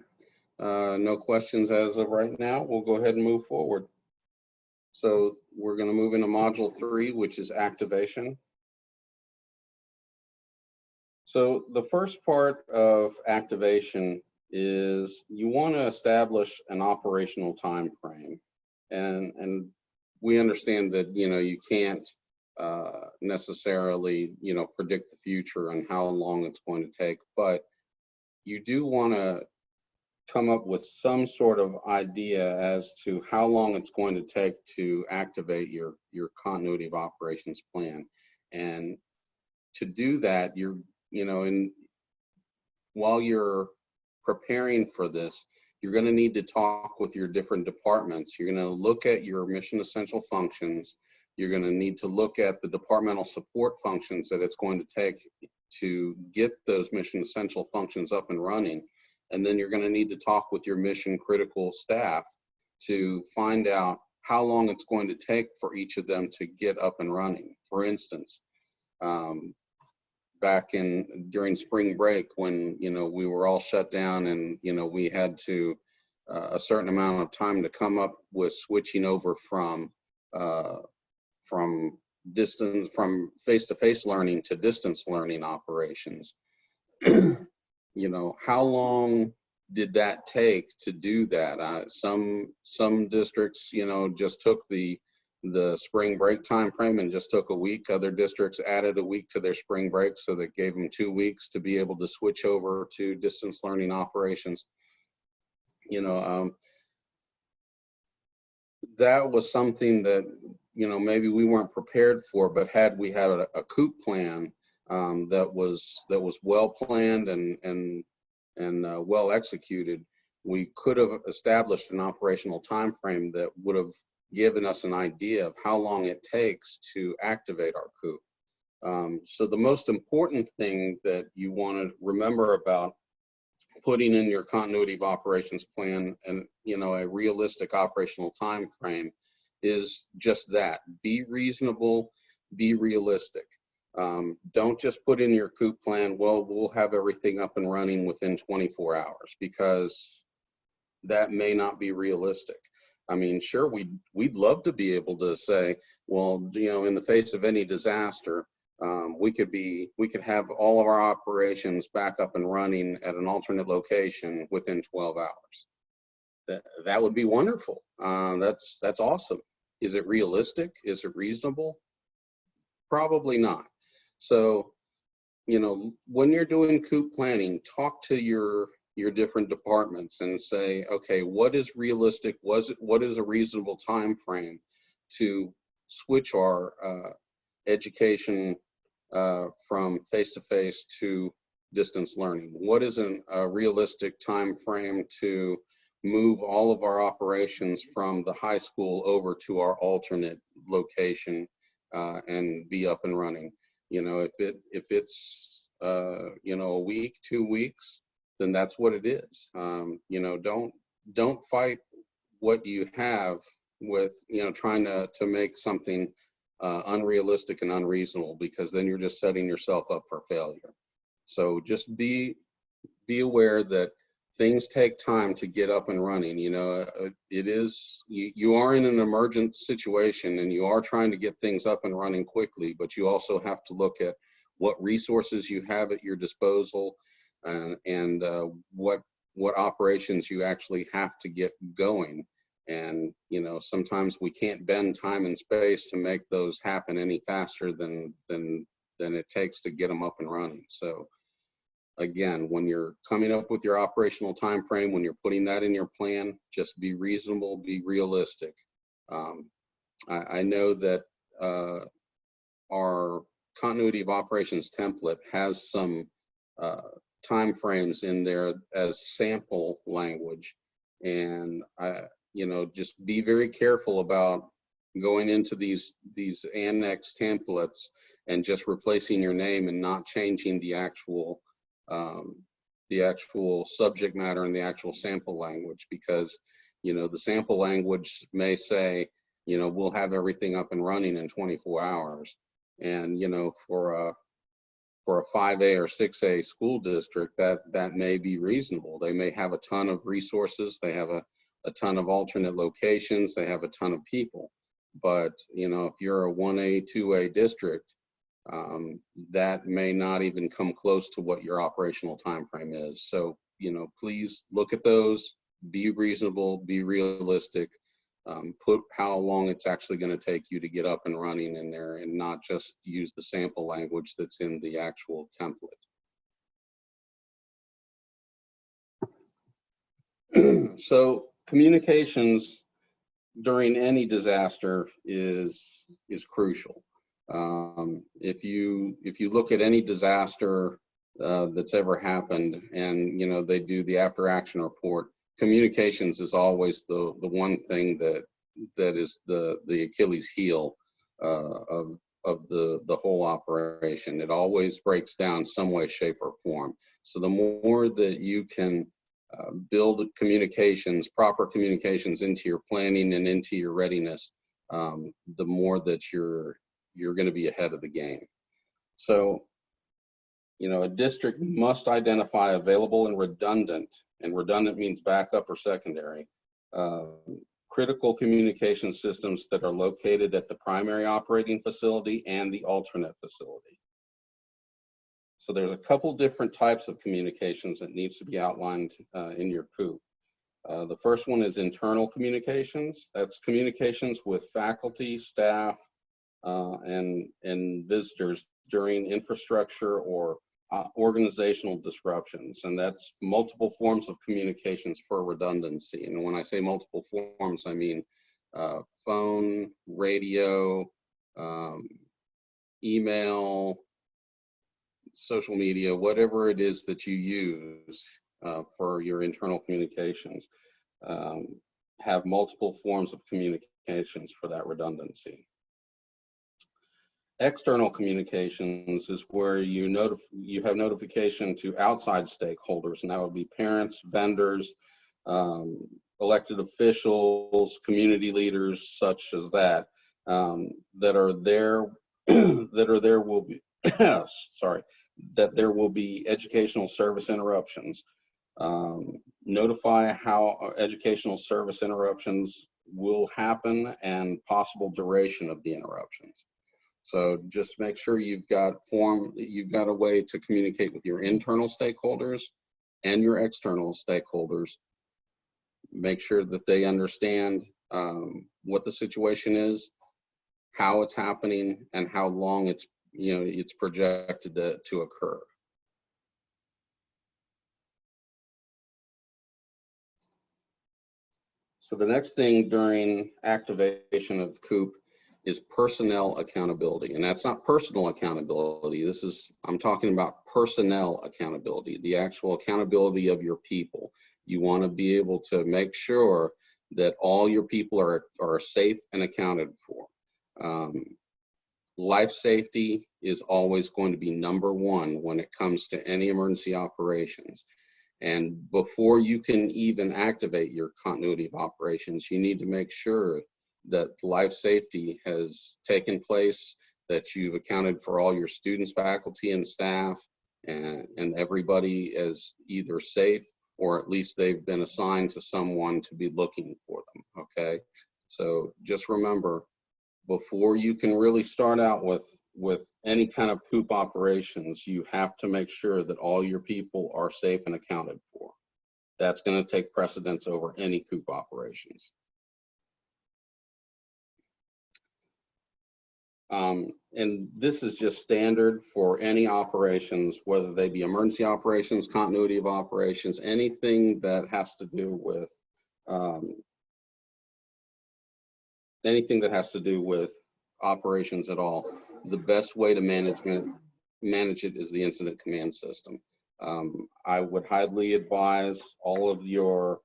No questions as of right now. We'll go ahead and move forward. So we're going to move into module 3, which is activation. So the first part of activation is you want to establish an operational time frame, and we understand that, you know, you can't necessarily, you know, predict the future and how long it's going to take, but you do want to come up with some sort of idea as to how long it's going to take to activate your continuity of operations plan. And to do that, while you're preparing for this, you're going to need to talk with your different departments. You're going to look at your mission essential functions. You're going to need to look at the departmental support functions that it's going to take to get those mission essential functions up and running. And then you're going to need to talk with your mission critical staff to find out how long it's going to take for each of them to get up and running. For instance, back during spring break, when we were all shut down and we had to a certain amount of time to come up with switching over from face-to-face learning to distance learning operations. How long did that take to do that? Some districts, just took the spring break time frame and just took a week. Other districts added a week to their spring break, so that gave them 2 weeks to be able to switch over to distance learning operations. That was something that maybe we weren't prepared for, but had we had a COOP plan that was well planned and well executed, we could have established an operational time frame that would have given us an idea of how long it takes to activate our COOP. So the most important thing that you want to remember about putting in your continuity of operations plan and a realistic operational time frame is just that: be reasonable, be realistic. Don't just put in your COOP plan, well, we'll have everything up and running within 24 hours, because that may not be realistic. I mean, sure, we'd love to be able to say, well, in the face of any disaster, we could have all of our operations back up and running at an alternate location within 12 hours. That would be wonderful. That's awesome. Is it realistic? Is it reasonable? Probably not. So, when you're doing COOP planning, talk to your different departments and say, okay, what is realistic? What is a reasonable time frame to switch our education from face-to-face to distance learning? What is a realistic time frame to move all of our operations from the high school over to our alternate location and be up and running? If it's a week, 2 weeks, then that's what it is. Don't fight what you have with trying to make something unrealistic and unreasonable, because then you're just setting yourself up for failure. So just be aware that things take time to get up and running. It is, you are in an emergent situation and you are trying to get things up and running quickly, but you also have to look at what resources you have at your disposal and what operations you actually have to get going. And sometimes we can't bend time and space to make those happen any faster than it takes to get them up and running. So again, when you're coming up with your operational time frame, when you're putting that in your plan, just be reasonable, be realistic. I know that our continuity of operations template has some time frames in there as sample language, and just be very careful about going into these annex templates and just replacing your name and not changing the actual subject matter and the actual sample language, because the sample language may say we'll have everything up and running in 24 hours, and for a 5A or 6A school district, that may be reasonable. They may have a ton of resources, they have a ton of alternate locations, they have a ton of people. But if you're a 1A, 2A district, that may not even come close to what your operational time frame is. So please look at those, be reasonable, be realistic, put how long it's actually going to take you to get up and running in there, and not just use the sample language that's in the actual template. So communications during any disaster is crucial. If you look at any disaster that's ever happened, and they do the after action report, communications is always the one thing that is the Achilles heel of the whole operation. It always breaks down some way, shape, or form. So the more that you can build communications, proper communications into your planning and into your readiness, the more that you're going to be ahead of the game. So, you know, a district must identify available and redundant means backup or secondary, critical communication systems that are located at the primary operating facility and the alternate facility. So there's a couple different types of communications that needs to be outlined in your COOP. The first one is internal communications. That's communications with faculty, staff, and visitors during infrastructure or organizational disruptions. And that's multiple forms of communications for redundancy. And when I say multiple forms, I mean phone, radio, email, social media, whatever it is that you use for your internal communications, have multiple forms of communications for that redundancy. External communications is where you have notification to outside stakeholders, and that would be parents, vendors, elected officials, community leaders, such as that, that are there. Will be sorry, that there will be educational service interruptions. Notify how educational service interruptions will happen and possible duration of the interruptions. So just make sure you've got a way to communicate with your internal stakeholders and your external stakeholders. Make sure that they understand what the situation is, how it's happening, and how long it's projected to occur. So the next thing during activation of COOP is personnel accountability. And that's not personal accountability. I'm talking about personnel accountability, the actual accountability of your people. You want to be able to make sure that all your people are safe and accounted for. Life safety is always going to be number one when it comes to any emergency operations. And before you can even activate your continuity of operations, you need to make sure that life safety has taken place, that you've accounted for all your students, faculty, and staff, and everybody is either safe or at least they've been assigned to someone to be looking for them, okay? So just remember, before you can really start out with any kind of COOP operations, you have to make sure that all your people are safe and accounted for. That's going to take precedence over any COOP operations. And this is just standard for any operations, whether they be emergency operations, continuity of operations, anything that has to do with operations at all. The best way to manage it is the incident command system. I would highly advise all of your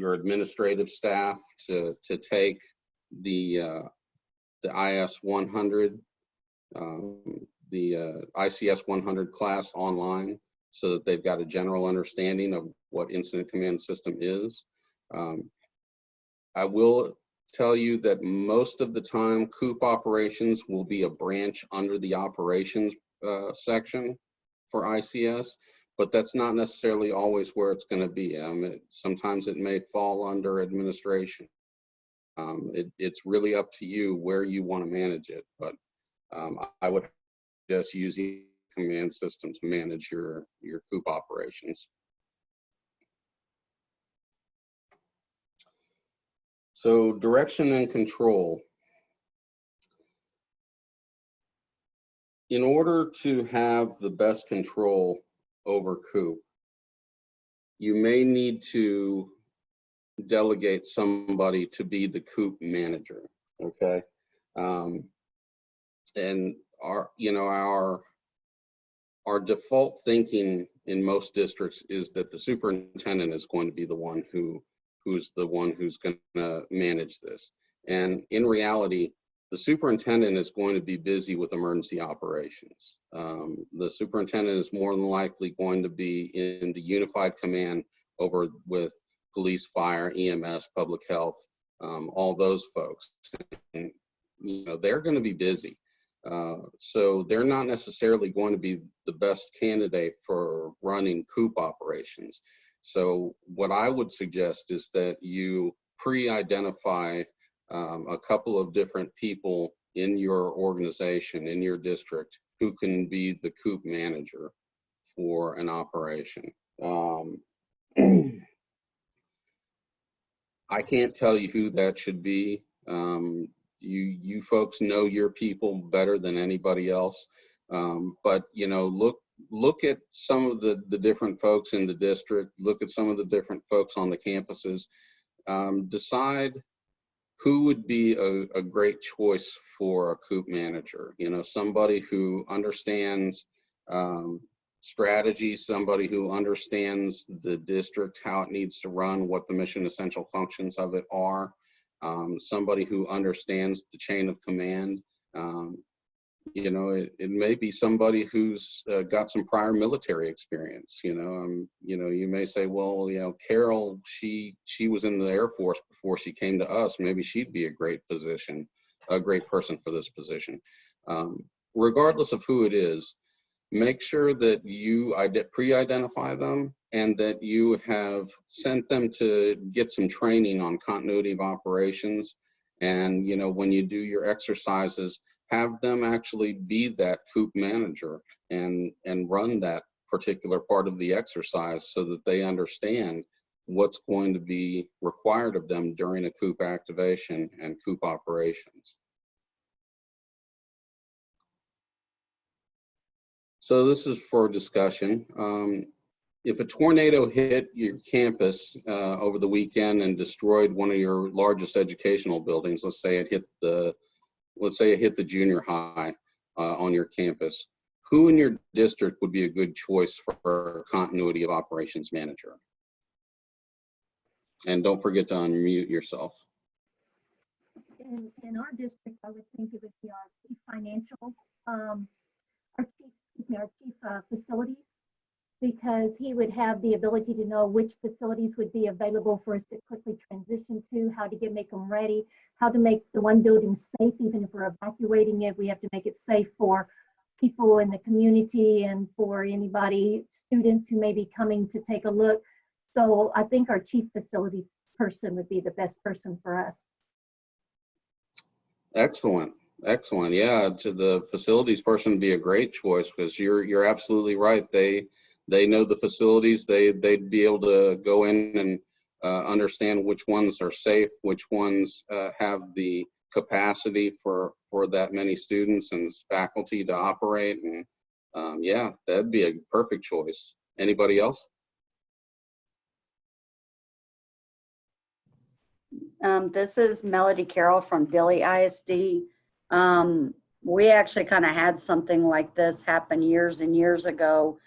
administrative staff to take the IS 100, the ICS 100 class online, so that they've got a general understanding of what incident command system is. I will tell you that most of the time COOP operations will be a branch under the operations section for ICS, but that's not necessarily always where it's going to be. Sometimes it may fall under administration. It's really up to you where you want to manage it, but I would just use the command system to manage your COOP operations. So direction and control. In order to have the best control over COOP, you may need to delegate somebody to be the COOP manager, okay? And our default thinking in most districts is that the superintendent is going to be the one who's going to manage this. And in reality, the superintendent is going to be busy with emergency operations. The superintendent is more than likely going to be in the unified command over with police, fire, EMS, public health, all those folks. And, they're going to be busy. So they're not necessarily going to be the best candidate for running COOP operations. So what I would suggest is that you pre-identify a couple of different people in your organization, in your district, who can be the COOP manager for an operation. I can't tell you who that should be. You folks know your people better than anybody else. But look at some of the different folks in the district, look at some of the different folks on the campuses, decide who would be a great choice for a COOP manager. Somebody who understands strategy, somebody who understands the district, how it needs to run, what the mission essential functions of it are, somebody who understands the chain of command. It may be somebody who's got some prior military experience. You may say, well, Carol, she was in the Air Force before she came to us. Maybe she'd be a great person for this position. Regardless of who it is, make sure that you pre-identify them and that you have sent them to get some training on continuity of operations. And, when you do your exercises, have them actually be that COOP manager and run that particular part of the exercise so that they understand what's going to be required of them during a COOP activation and COOP operations. So this is for discussion. If a tornado hit your campus over the weekend and destroyed one of your largest educational buildings, let's say it hit the junior high on your campus, who in your district would be a good choice for continuity of operations manager? And don't forget to unmute yourself. In our district, I would think it would be our chief financial, our chief facilities, because he would have the ability to know which facilities would be available for us to quickly transition to, how to make them ready, how to make the one building safe. Even if we're evacuating it, we have to make it safe for people in the community and for anybody, students who may be coming to take a look. So I think our chief facility person would be the best person for us. Excellent. Yeah, to the facilities person would be a great choice, because you're absolutely right. They know the facilities. They'd be able to go in and understand which ones are safe, which ones have the capacity for that many students and faculty to operate. And yeah, that'd be a perfect choice. Anybody else? This is Melody Carroll from Dilley ISD. We actually kind of had something like this happen years and years ago.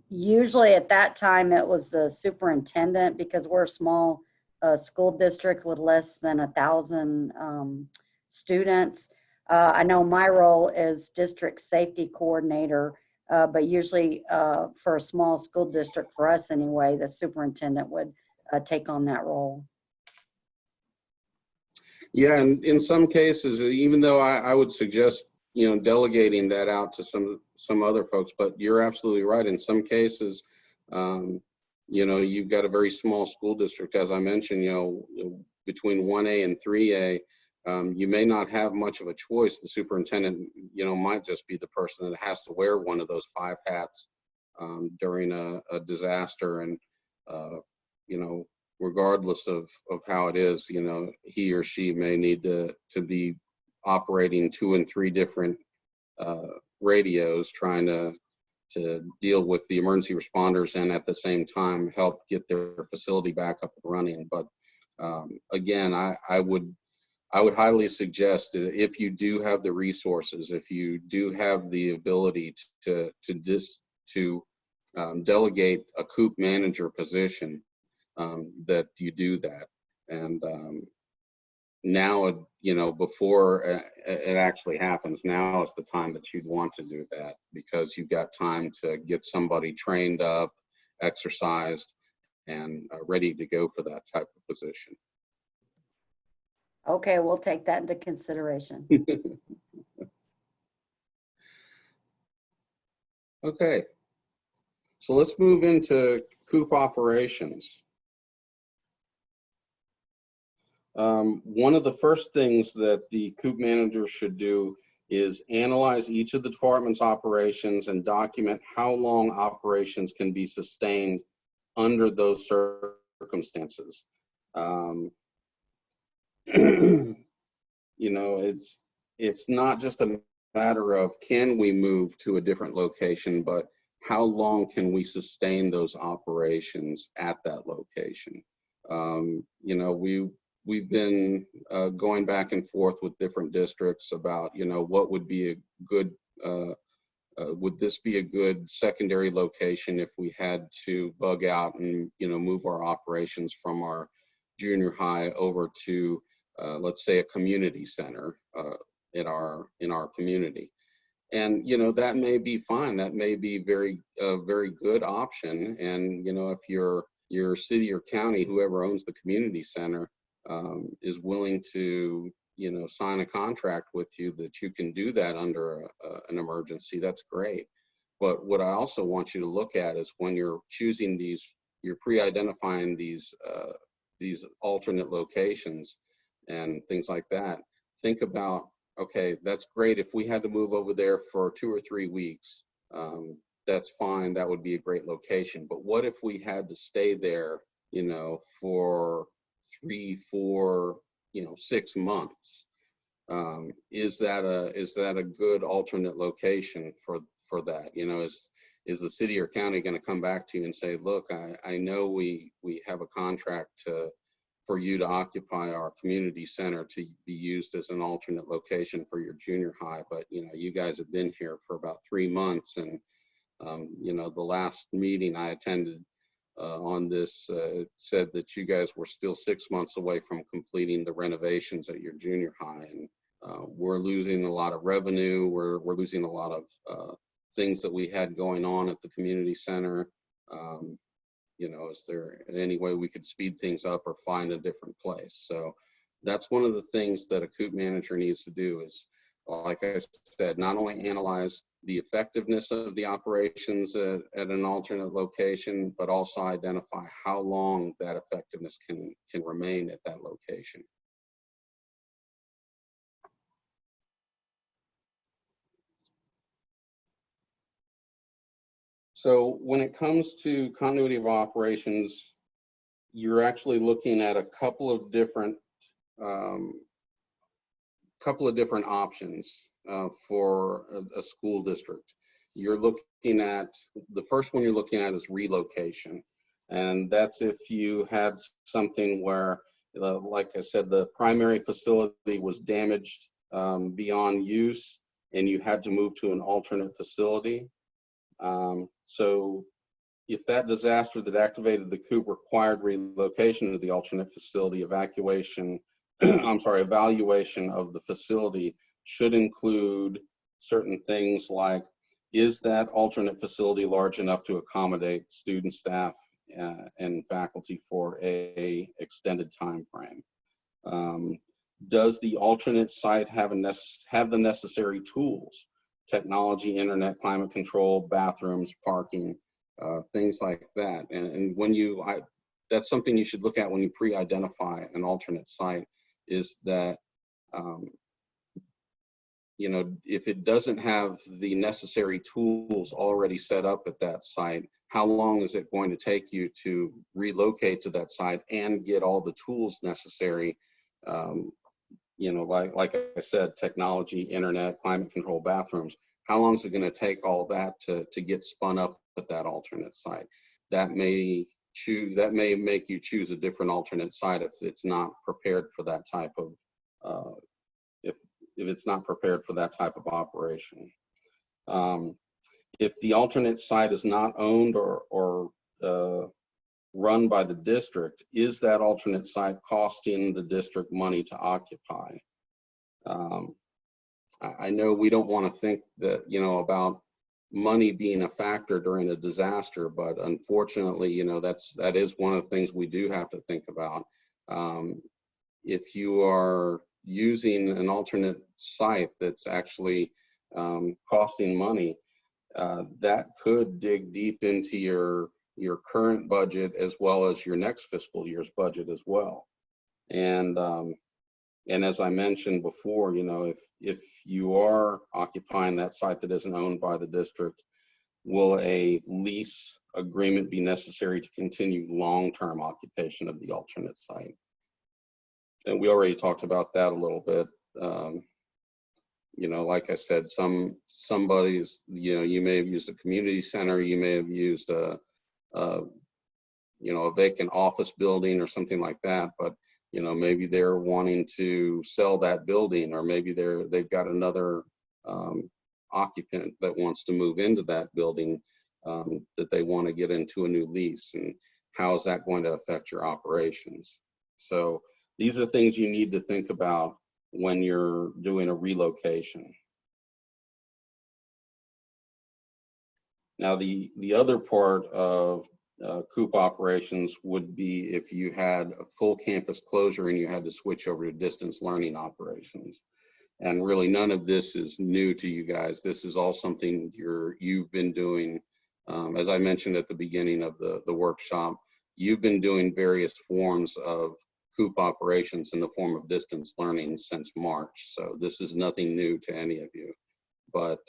Usually at that time it was the superintendent, because we're a small school district with less than 1,000 students. I know my role is district safety coordinator, but usually for a small school district, for us anyway, the superintendent would take on that role. Yeah, and in some cases, even though I would suggest, delegating that out to some other folks, but you're absolutely right. In some cases, you've got a very small school district, as I mentioned, between 1A and 3A, you may not have much of a choice. The superintendent, might just be the person that has to wear one of those 5 hats during a disaster. And, regardless of how it is, he or she may need to be operating 2 and 3 different radios, trying to deal with the emergency responders and at the same time help get their facility back up and running. But again, I would highly suggest that if you do have the resources, if you do have the ability to delegate a COOP manager position, that you do that. And now, you know, before it actually happens, now is the time that you'd want to do that, because you've got time to get somebody trained up, exercised, and ready to go for that type of position. Okay, we'll take that into consideration. Okay, so let's move into COOP operations. One of the first things that the COOP manager should do is analyze each of the department's operations and document how long operations can be sustained under those circumstances. You know, it's not just a matter of can we move to a different location, but how long can we sustain those operations at that location? You know, we've been going back and forth with different districts about, you know, what would be a good, would this be a good secondary location if we had to bug out and, you know, move our operations from our junior high over to, let's say, a community center in our community. And, you know, that may be fine. That may be a very good option. And, you know, if your city or county, whoever owns the community center, is willing to, you know, sign a contract with you that you can do that under an emergency, that's great. But what I also want you to look at is when you're choosing these, you're pre-identifying these alternate locations and things like that. Think about, okay, that's great. If we had to move over there for 2 or 3 weeks, that's fine. That would be a great location. But what if we had to stay there, you know, for 3, 4, 6 months? Is that a good alternate location for that? You know, is the city or county going to come back to you and say, look, I know we have a contract for you to occupy our community center to be used as an alternate location for your junior high, but, you know, you guys have been here for about 3 months, and you know, the last meeting I attended on this said that you guys were still 6 months away from completing the renovations at your junior high, and we're losing a lot of revenue. We're losing a lot of things that we had going on at the community center. You know, is there any way we could speed things up or find a different place? So that's one of the things that a COOP manager needs to do is, like I said, not only analyze the effectiveness of the operations at an alternate location, but also identify how long that effectiveness can remain at that location. So when it comes to continuity of operations, you're actually looking at a couple of different options for a school district. You're looking at, the first one you're looking at is relocation. And that's if you had something where, like I said, the primary facility was damaged beyond use and you had to move to an alternate facility. So if that disaster that activated the COOP required relocation to the alternate facility, evaluation of the facility should include certain things like, is that alternate facility large enough to accommodate student, staff, and faculty for a extended time frame? Does the alternate site have the necessary tools? Technology, internet, climate control, bathrooms, parking, things like that. And when that's something you should look at when you pre-identify an alternate site, is that, you know, if it doesn't have the necessary tools already set up at that site, how long is it going to take you to relocate to that site and get all the tools necessary? You know, like I said, technology, internet, climate control, bathrooms. How long is it going to take all that to get spun up at that alternate site? That may make you choose a different alternate site if it's not prepared for that type of if it's not prepared for that type of operation. if the alternate site is not owned or run by the district, is that alternate site costing the district money to occupy? I know we don't want to think that, you know, about money being a factor during a disaster, but unfortunately, you know, that is one of the things we do have to think about. If you are using an alternate site that's actually costing money, that could dig deep into your current budget as well as your next fiscal year's budget as well. And as I mentioned before, you know, if you are occupying that site that isn't owned by the district, will a lease agreement be necessary to continue long-term occupation of the alternate site? And we already talked about that a little bit. You know, like I said, somebody's, you know, you may have used a community center, you may have used a you know, a vacant office building or something like that, but you know, maybe they're wanting to sell that building, or maybe they've got another occupant that wants to move into that building that they want to get into a new lease, and how is that going to affect your operations? So these are things you need to think about when you're doing a relocation. Now, the other part of COOP operations would be if you had a full campus closure and you had to switch over to distance learning operations. And really none of this is new to you guys. This is all something you've been doing. As I mentioned at the beginning of the workshop, you've been doing various forms of COOP operations in the form of distance learning since March. So this is nothing new to any of you. But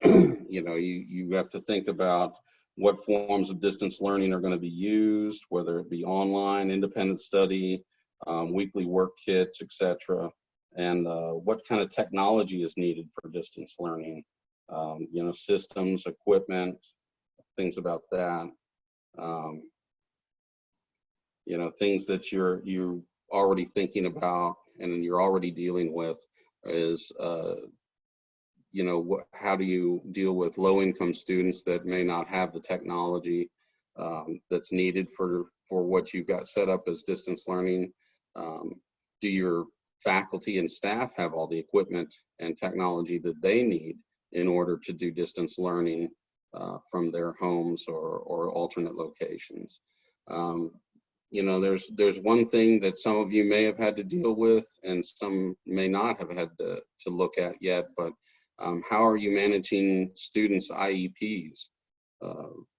you know, you have to think about what forms of distance learning are going to be used, whether it be online, independent study, weekly work kits, etc., and what kind of technology is needed for distance learning. You know, systems, equipment, things about that. You know, things that you're already thinking about and you're already dealing with is you know, how do you deal with low-income students that may not have the technology that's needed for what you've got set up as distance learning? Do your faculty and staff have all the equipment and technology that they need in order to do distance learning from their homes or alternate locations? You know, there's one thing that some of you may have had to deal with and some may not have had to look at yet, but how are you managing students' IEPs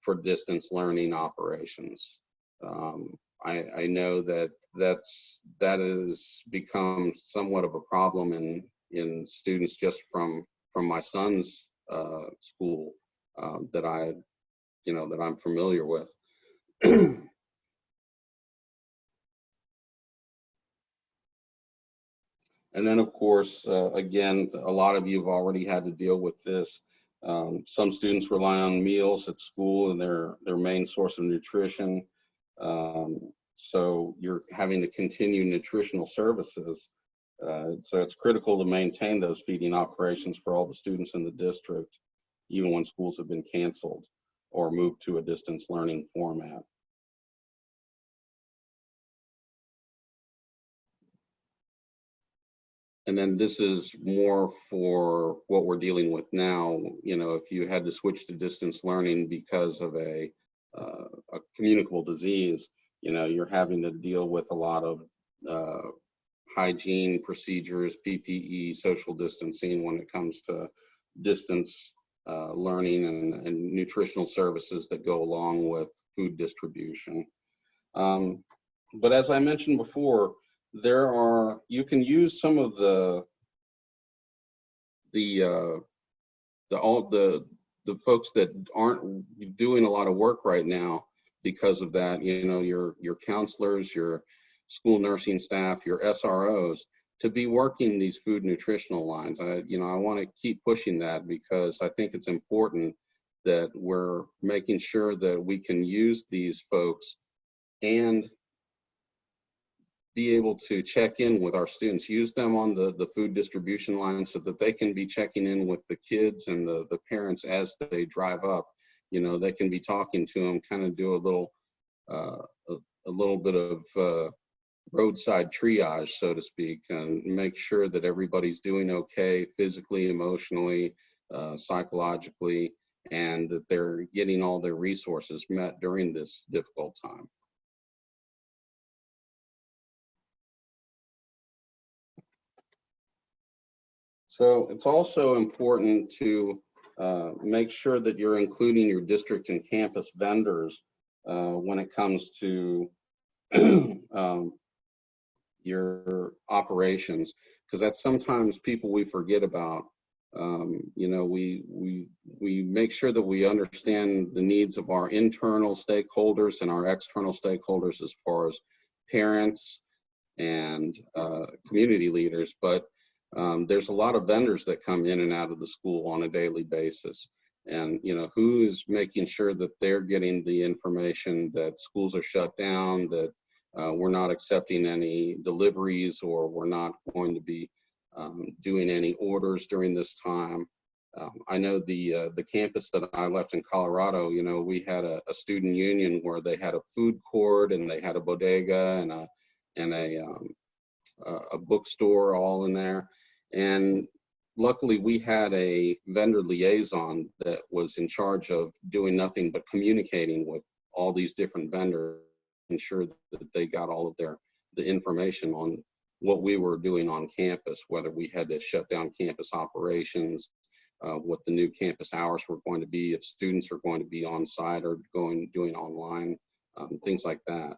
for distance learning operations? I know that has become somewhat of a problem in students just from my son's school that I'm familiar with. And then, of course, again, a lot of you have already had to deal with this. Some students rely on meals at school and their main source of nutrition. So you're having to continue nutritional services. So it's critical to maintain those feeding operations for all the students in the district, even when schools have been canceled or moved to a distance learning format. And then this is more for what we're dealing with now. You know, if you had to switch to distance learning because of a communicable disease, you know, you're having to deal with a lot of hygiene procedures, PPE, social distancing when it comes to distance learning and nutritional services that go along with food distribution. But as I mentioned before, you can use some of the folks that aren't doing a lot of work right now because of that. You know, your counselors, your school nursing staff, your SROs, to be working these food nutritional lines. I want to keep pushing that because I think it's important that we're making sure that we can use these folks and be able to check in with our students, use them on the food distribution line so that they can be checking in with the kids and the parents as they drive up. You know, they can be talking to them, kind of do a little bit of roadside triage, so to speak, and make sure that everybody's doing okay physically, emotionally, psychologically, and that they're getting all their resources met during this difficult time. So it's also important to make sure that you're including your district and campus vendors when it comes to your operations, because that's sometimes people we forget about. You know, we make sure that we understand the needs of our internal stakeholders and our external stakeholders as far as parents and community leaders, but there's a lot of vendors that come in and out of the school on a daily basis. And, you know, who is making sure that they're getting the information that schools are shut down, that we're not accepting any deliveries, or we're not going to be doing any orders during this time. I know the campus that I left in Colorado, you know, we had a student union where they had a food court and they had a bodega and a bookstore all in there. And luckily we had a vendor liaison that was in charge of doing nothing but communicating with all these different vendors, ensure that they got all of the information on what we were doing on campus, whether we had to shut down campus operations, what the new campus hours were going to be, if students are going to be on site or doing online, things like that.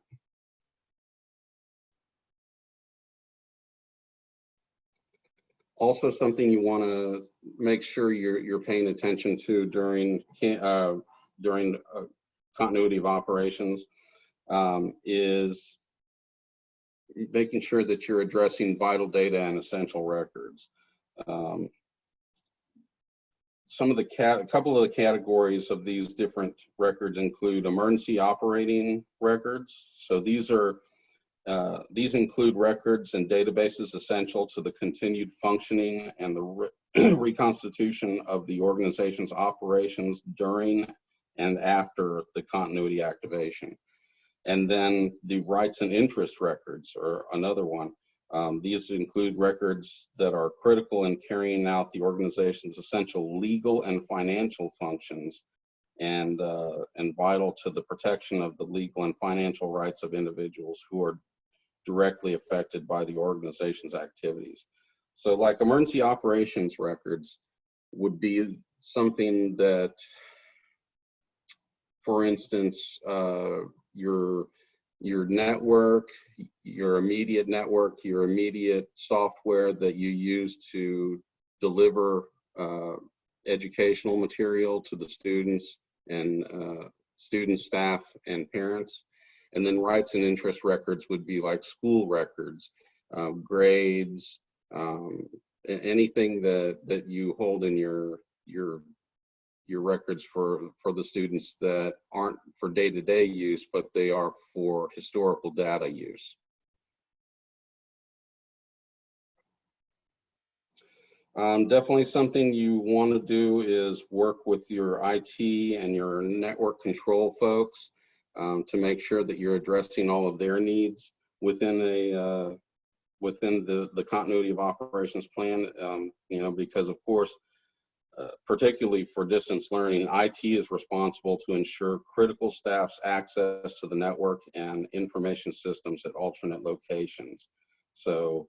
Also, something you want to make sure you're paying attention to during continuity of operations is making sure that you're addressing vital data and essential records. A couple of the categories of these different records include emergency operating records. So these include records and databases essential to the continued functioning and the reconstitution of the organization's operations during and after the continuity activation. And then the rights and interest records are another one. These include records that are critical in carrying out the organization's essential legal and financial functions, and vital to the protection of the legal and financial rights of individuals who are directly affected by the organization's activities. So like emergency operations records would be something that, for instance, your network, your immediate network, your immediate software that you use to deliver educational material to the students and students, staff, and parents. And then rights and interest records would be like school records, grades, anything that you hold in your records for the students that aren't for day-to-day use, but they are for historical data use. Definitely something you want to do is work with your IT and your network control folks to make sure that you're addressing all of their needs within the continuity of operations plan. You know, because of course, particularly for distance learning, IT is responsible to ensure critical staff's access to the network and information systems at alternate locations. So,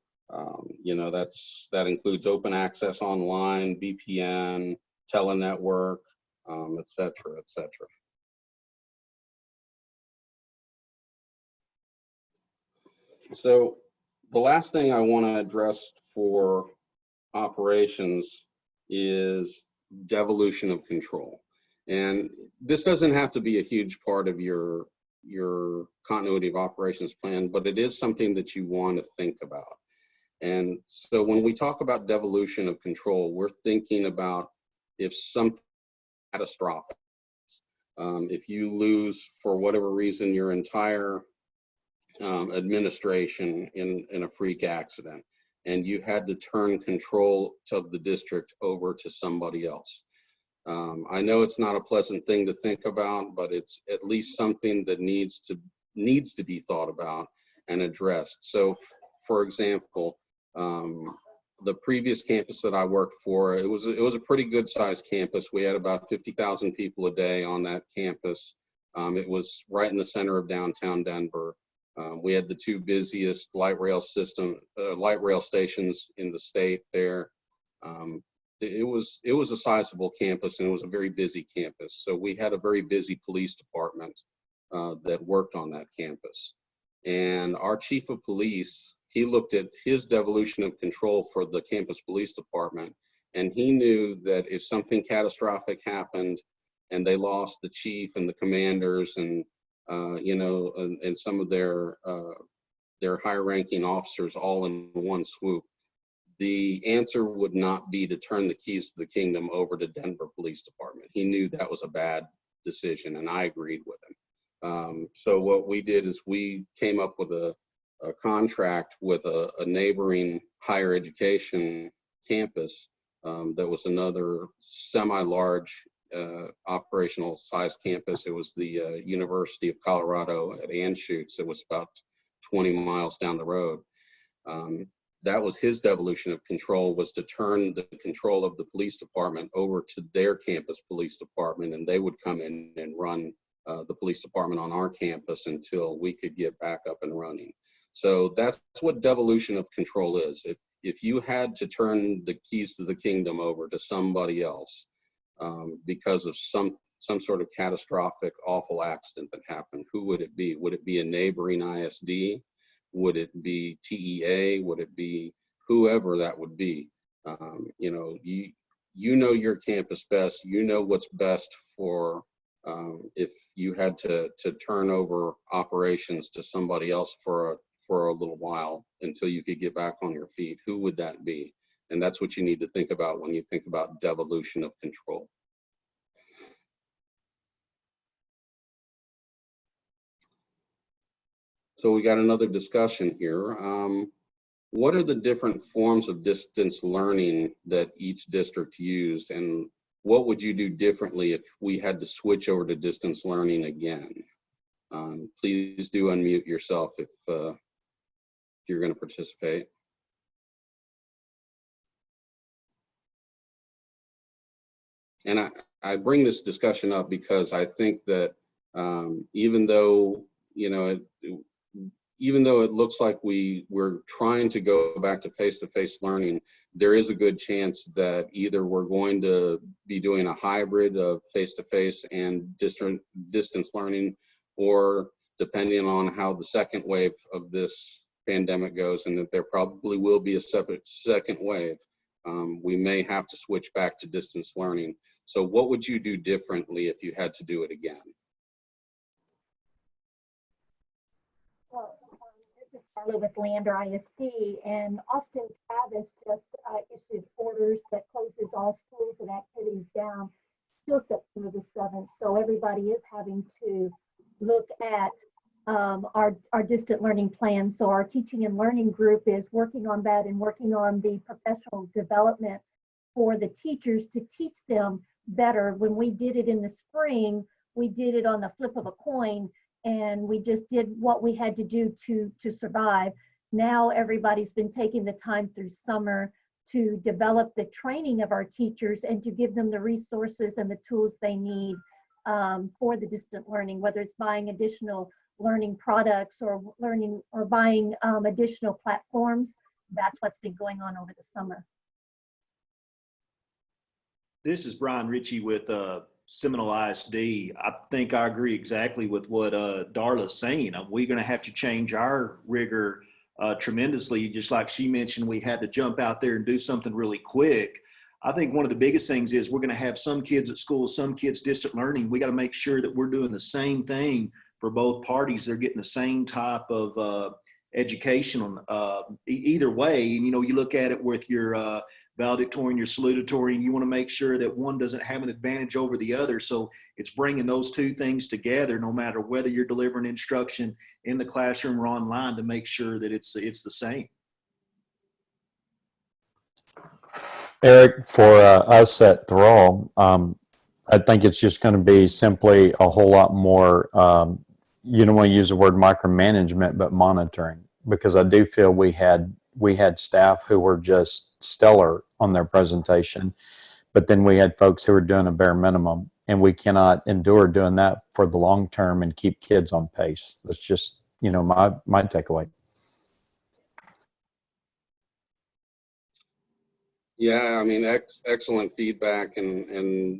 you know, that includes open access online, VPN, telenetwork, et cetera, et cetera. So the last thing I want to address for operations is devolution of control. And this doesn't have to be a huge part of your continuity of operations plan, but it is something that you want to think about. And so when we talk about devolution of control, we're thinking about if something catastrophic, if you lose for whatever reason your entire administration in a freak accident, and you had to turn control of the district over to somebody else. I know it's not a pleasant thing to think about, but it's at least something that needs to be thought about and addressed. So, for example, the previous campus that I worked for, it was a pretty good sized campus. We had about 50,000 people a day on that campus. It was right in the center of downtown Denver. We had the two busiest light rail stations in the state there. It was a sizable campus, and it was a very busy campus. So we had a very busy police department that worked on that campus. And our chief of police, he looked at his devolution of control for the campus police department, and he knew that if something catastrophic happened and they lost the chief and the commanders and and some of their high-ranking officers all in one swoop, the answer would not be to turn the keys to the kingdom over to Denver Police Department. He knew that was a bad decision, and I agreed with him. So what we did is we came up with a contract with a neighboring higher education campus that was another semi-large operational size campus. It was the University of Colorado at Anschutz. It was about 20 miles down the road. That was his devolution of control, was to turn the control of the police department over to their campus police department, and they would come in and run the police department on our campus until we could get back up and running. So that's what devolution of control is. If you had to turn the keys to the kingdom over to somebody else because of some sort of catastrophic, awful accident that happened, who would it be? Would it be a neighboring ISD? Would it be TEA? Would it be whoever that would be? You know your campus best. You know what's best for if you had to turn over operations to somebody else for a little while until you could get back on your feet. Who would that be? And that's what you need to think about when you think about devolution of control. So we got another discussion here. What are the different forms of distance learning that each district used, and what would you do differently if we had to switch over to distance learning again? Please do unmute yourself if you're going to participate. And I bring this discussion up because I think that even though it looks like we're trying to go back to face-to-face learning, there is a good chance that either we're going to be doing a hybrid of face-to-face and distance learning, or depending on how the second wave of this pandemic goes, and that there probably will be a separate second wave, we may have to switch back to distance learning. So what would you do differently if you had to do it again? Well, this is Carla with Lander ISD, and Austin Travis just issued orders that closes all schools and activities down till September the 7th. So everybody is having to look at our distant learning plan. So our teaching and learning group is working on that and working on the professional development for the teachers to teach them better. When we did it in the spring, we did it on the flip of a coin, and we just did what we had to do to survive. Now everybody's been taking the time through summer to develop the training of our teachers and to give them the resources and the tools they need for the distant learning, whether it's buying additional learning products or buying additional platforms. That's what's been going on over the summer. This is Brian Ritchie with Seminole ISD. I think I agree exactly with what Darla's saying. We're going to have to change our rigor tremendously. Just like she mentioned, we had to jump out there and do something really quick. I think one of the biggest things is we're going to have some kids at school, some kids distant learning. We got to make sure that we're doing the same thing for both parties. They're getting the same type of education either way. And, you look at it with your valedictorian, your salutatorian. You want to make sure that one doesn't have an advantage over the other. So it's bringing those two things together, no matter whether you're delivering instruction in the classroom or online, to make sure that it's the same. Eric, for us at Thrall, I think it's just going to be simply a whole lot more, you don't want to use the word micromanagement, but monitoring, because I do feel we had staff who were just stellar on their presentation, but then we had folks who were doing a bare minimum, and we cannot endure doing that for the long term and keep kids on pace. That's just, you know, my takeaway. Yeah, I mean, excellent feedback, and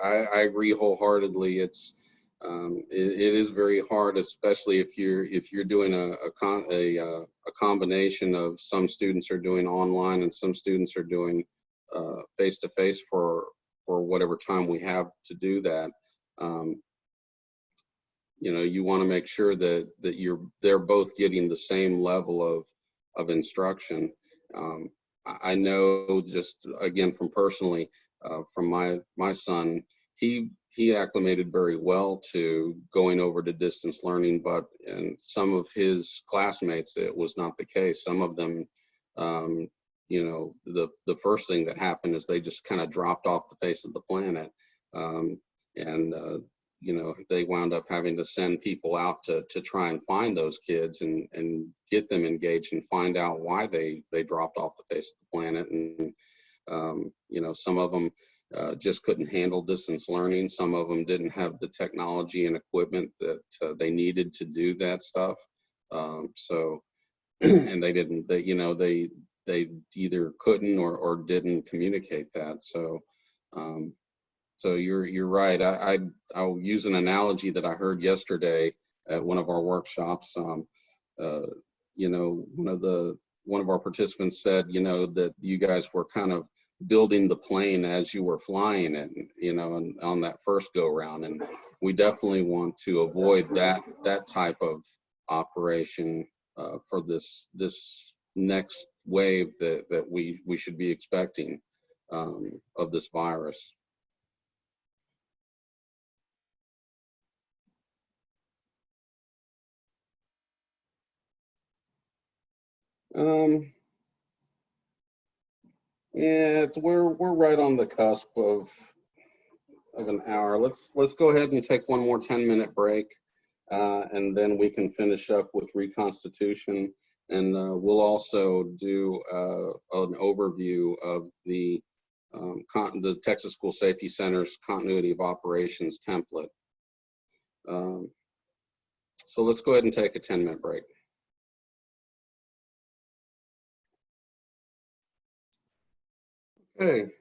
I agree wholeheartedly. It's it is very hard, especially if you're doing a combination of some students are doing online and some students are doing face to face for whatever time we have to do that. You know, you want to make sure that they're both getting the same level of instruction. I know, just again from personally, from my son, he acclimated very well to going over to distance learning, but in some of his classmates, it was not the case. Some of them, you know, the first thing that happened is they just kind of dropped off the face of the planet, and you know, they wound up having to send people out to try and find those kids and get them engaged and find out why they dropped off the face of the planet. And, you know, some of them just couldn't handle distance learning. Some of them didn't have the technology and equipment that they needed to do that stuff. So, and you know, they either couldn't or didn't communicate that. So, so you're right. I'll use an analogy that I heard yesterday at one of our workshops. You know, one of our participants said, you know, that you guys were kind of building the plane as you were flying it, you know, and on that first go round. And we definitely want to avoid that type of operation for this next wave that we should be expecting of this virus. Yeah, we're right on the cusp of an hour. Let's go ahead and take one more 10-minute break, and then we can finish up with Reconstitution, and we'll also do an overview of the Texas School Safety Center's continuity of operations template. So let's go ahead and take a 10-minute break. Okay.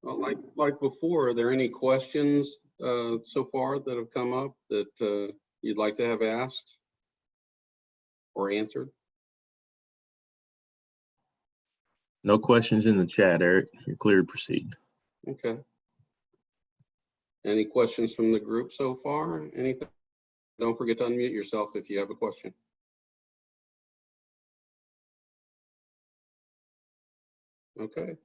Like before, are there any questions so far that have come up that you'd like to have asked or answered? No questions in the chat, Eric. You're clear to proceed. Okay. Any questions from the group so far? Anything? Don't forget to unmute yourself if you have a question. Okay.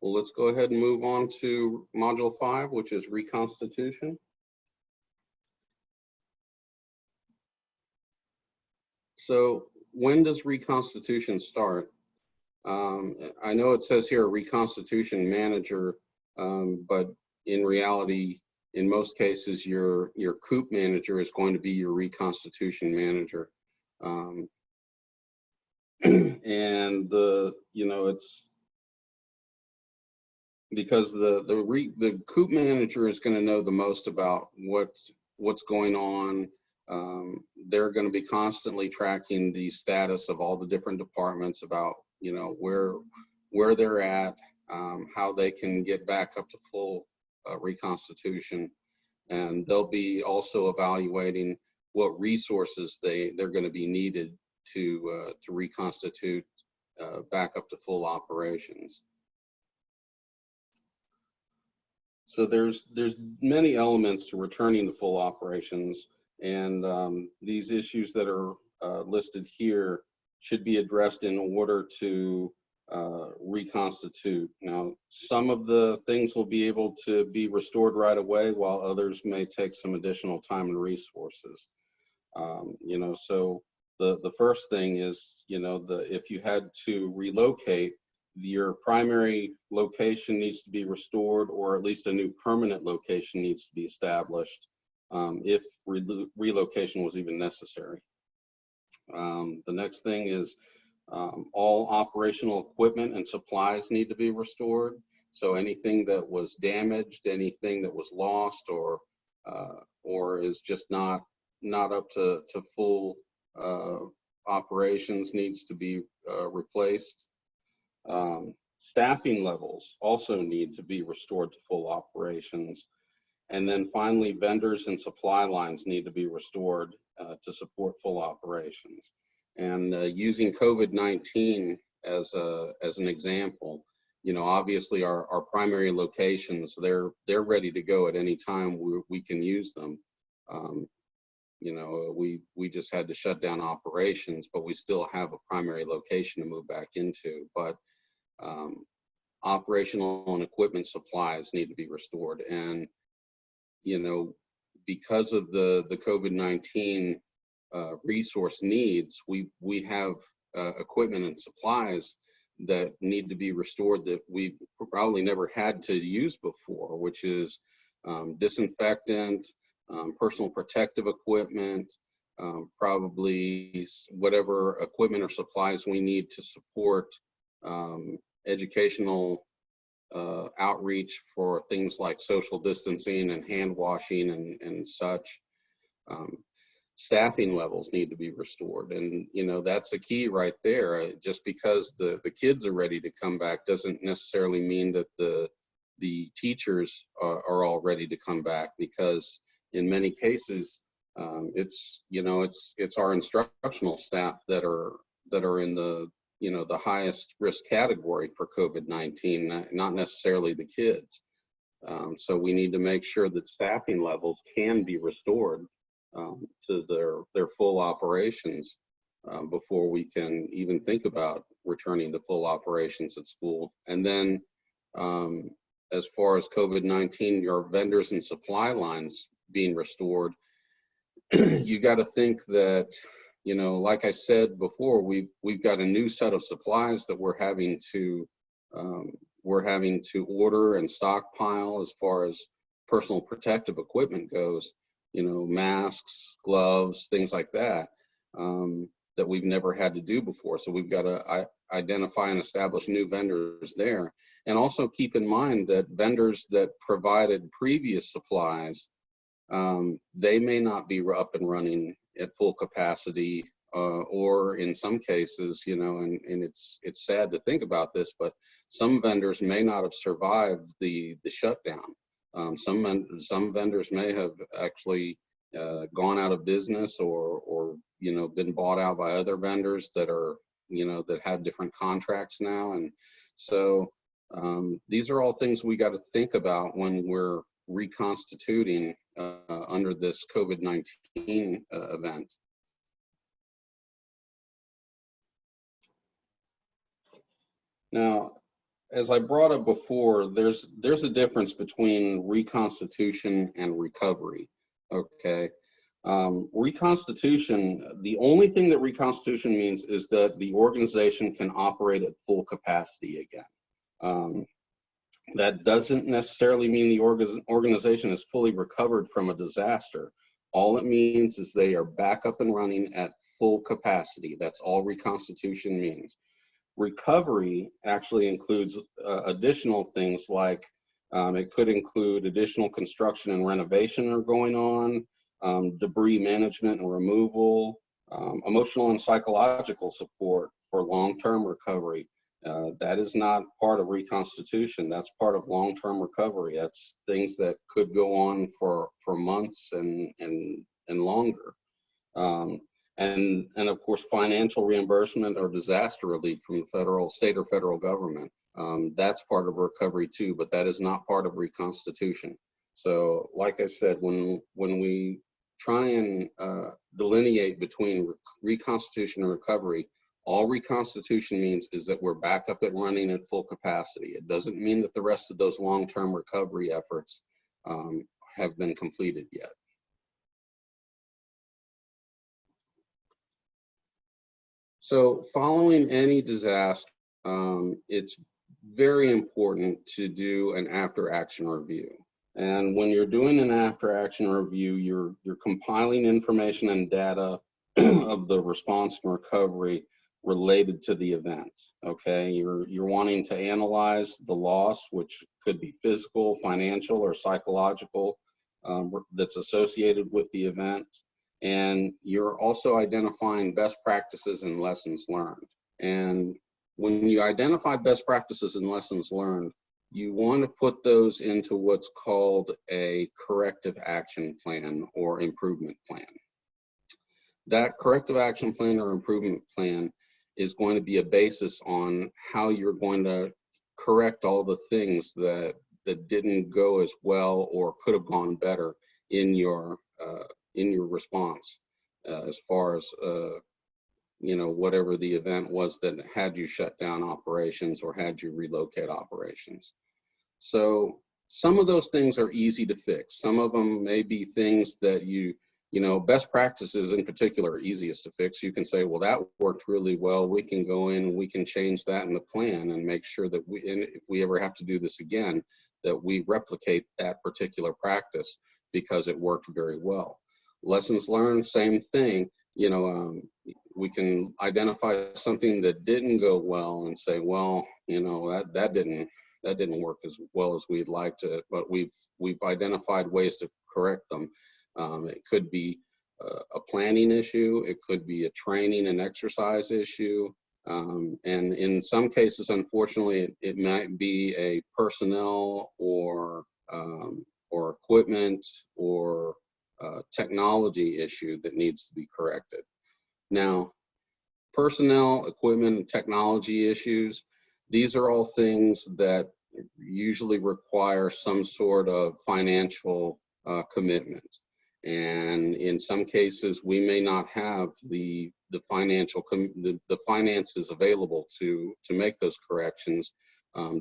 Well, let's go ahead and move on to Module 5, which is Reconstitution. So when does Reconstitution start? I know it says here Reconstitution Manager, but in reality, in most cases, your COOP manager is going to be your Reconstitution Manager. And you know, it's because the COOP manager is going to know the most about what's going on. They're going to be constantly tracking the status of all the different departments about, you know, where they're at, how they can get back up to full reconstitution, and they'll be also evaluating what resources they're going to be needed to reconstitute back up to full operations. So there's many elements to returning to full operations, and these issues that are listed here should be addressed in order to reconstitute. Now, some of the things will be able to be restored right away, while others may take some additional time and resources. You know, so the first thing is, you know, if you had to relocate, your primary location needs to be restored, or at least a new permanent location needs to be established, if relocation was even necessary. The next thing is all operational equipment and supplies need to be restored. So anything that was damaged, anything that was lost, or is just not up to full operations needs to be replaced. Staffing levels also need to be restored to full operations. And then finally, vendors and supply lines need to be restored to support full operations. And using COVID-19 as an example, you know, obviously our primary locations, they're ready to go at any time we can use them. You know, we just had to shut down operations, but we still have a primary location to move back into. But operational and equipment supplies need to be restored. And, you know, because of the COVID-19 resource needs, we have equipment and supplies that need to be restored that we've probably never had to use before, which is disinfectant, personal protective equipment, probably whatever equipment or supplies we need to support educational outreach for things like social distancing and hand washing and such. Staffing levels need to be restored. And, you know, that's a key right there. Just because the kids are ready to come back doesn't necessarily mean that the teachers are all ready to come back, because in many cases, it's, you know, it's our instructional staff that are in the, you know, the highest risk category for COVID-19, not necessarily the kids. So we need to make sure that staffing levels can be restored to their full operations before we can even think about returning to full operations at school. And then as far as COVID-19, your vendors and supply lines being restored, you got to think that, you know, like I said before, we've got a new set of supplies that we're having to order and stockpile as far as personal protective equipment goes. You know, masks, gloves, things like that, that we've never had to do before. So we've got to identify and establish new vendors there. And also keep in mind that vendors that provided previous supplies, they may not be up and running at full capacity, or in some cases, you know, and it's sad to think about this, but some vendors may not have survived the shutdown. Some vendors may have actually gone out of business, or you know, been bought out by other vendors that are, you know, that have different contracts now. And so these are all things we got to think about when we're reconstituting under this COVID-19 event. Now, as I brought up before, there's a difference between reconstitution and recovery. Okay, reconstitution, the only thing that reconstitution means is that the organization can operate at full capacity again. That doesn't necessarily mean the organization is fully recovered from a disaster. All it means is they are back up and running at full capacity. That's all reconstitution means. Recovery actually includes additional things like it could include additional construction and renovation are going on, debris management and removal, emotional and psychological support for long-term recovery. That is not part of reconstitution. That's part of long-term recovery. That's things that could go on for months and longer. And of course, financial reimbursement or disaster relief from the state or federal government. That's part of recovery too, but that is not part of reconstitution. So like I said, when we try and delineate between reconstitution and recovery, All Reconstitution means is that we're back up and running at full capacity. It doesn't mean that the rest of those long-term recovery efforts have been completed yet. So following any disaster, it's very important to do an after-action review. And when you're doing an after-action review, you're compiling information and data of the response and recovery related to the event. Okay, you're wanting to analyze the loss, which could be physical, financial, or psychological, that's associated with the event. And you're also identifying best practices and lessons learned. And when you identify best practices and lessons learned, you want to put those into what's called a corrective action plan or improvement plan. That corrective action plan or improvement plan is going to be a basis on how you're going to correct all the things that didn't go as well or could have gone better in your response, as far as whatever the event was that had you shut down operations or had you relocate operations. So some of those things are easy to fix. Some of them may be things that best practices in particular are easiest to fix. You can say, well, that worked really well. We can go in and we can change that in the plan and make sure that if we ever have to do this again, that we replicate that particular practice because it worked very well. Lessons learned, same thing. We can identify something that didn't go well and say, well, that didn't work as well as we'd like to, but we've identified ways to correct them. It could be a planning issue. It could be a training and exercise issue. And in some cases, unfortunately, it might be a personnel or equipment or technology issue that needs to be corrected. Now, personnel, equipment, and technology issues, these are all things that usually require some sort of financial commitment. And in some cases, we may not have the finances available to make those corrections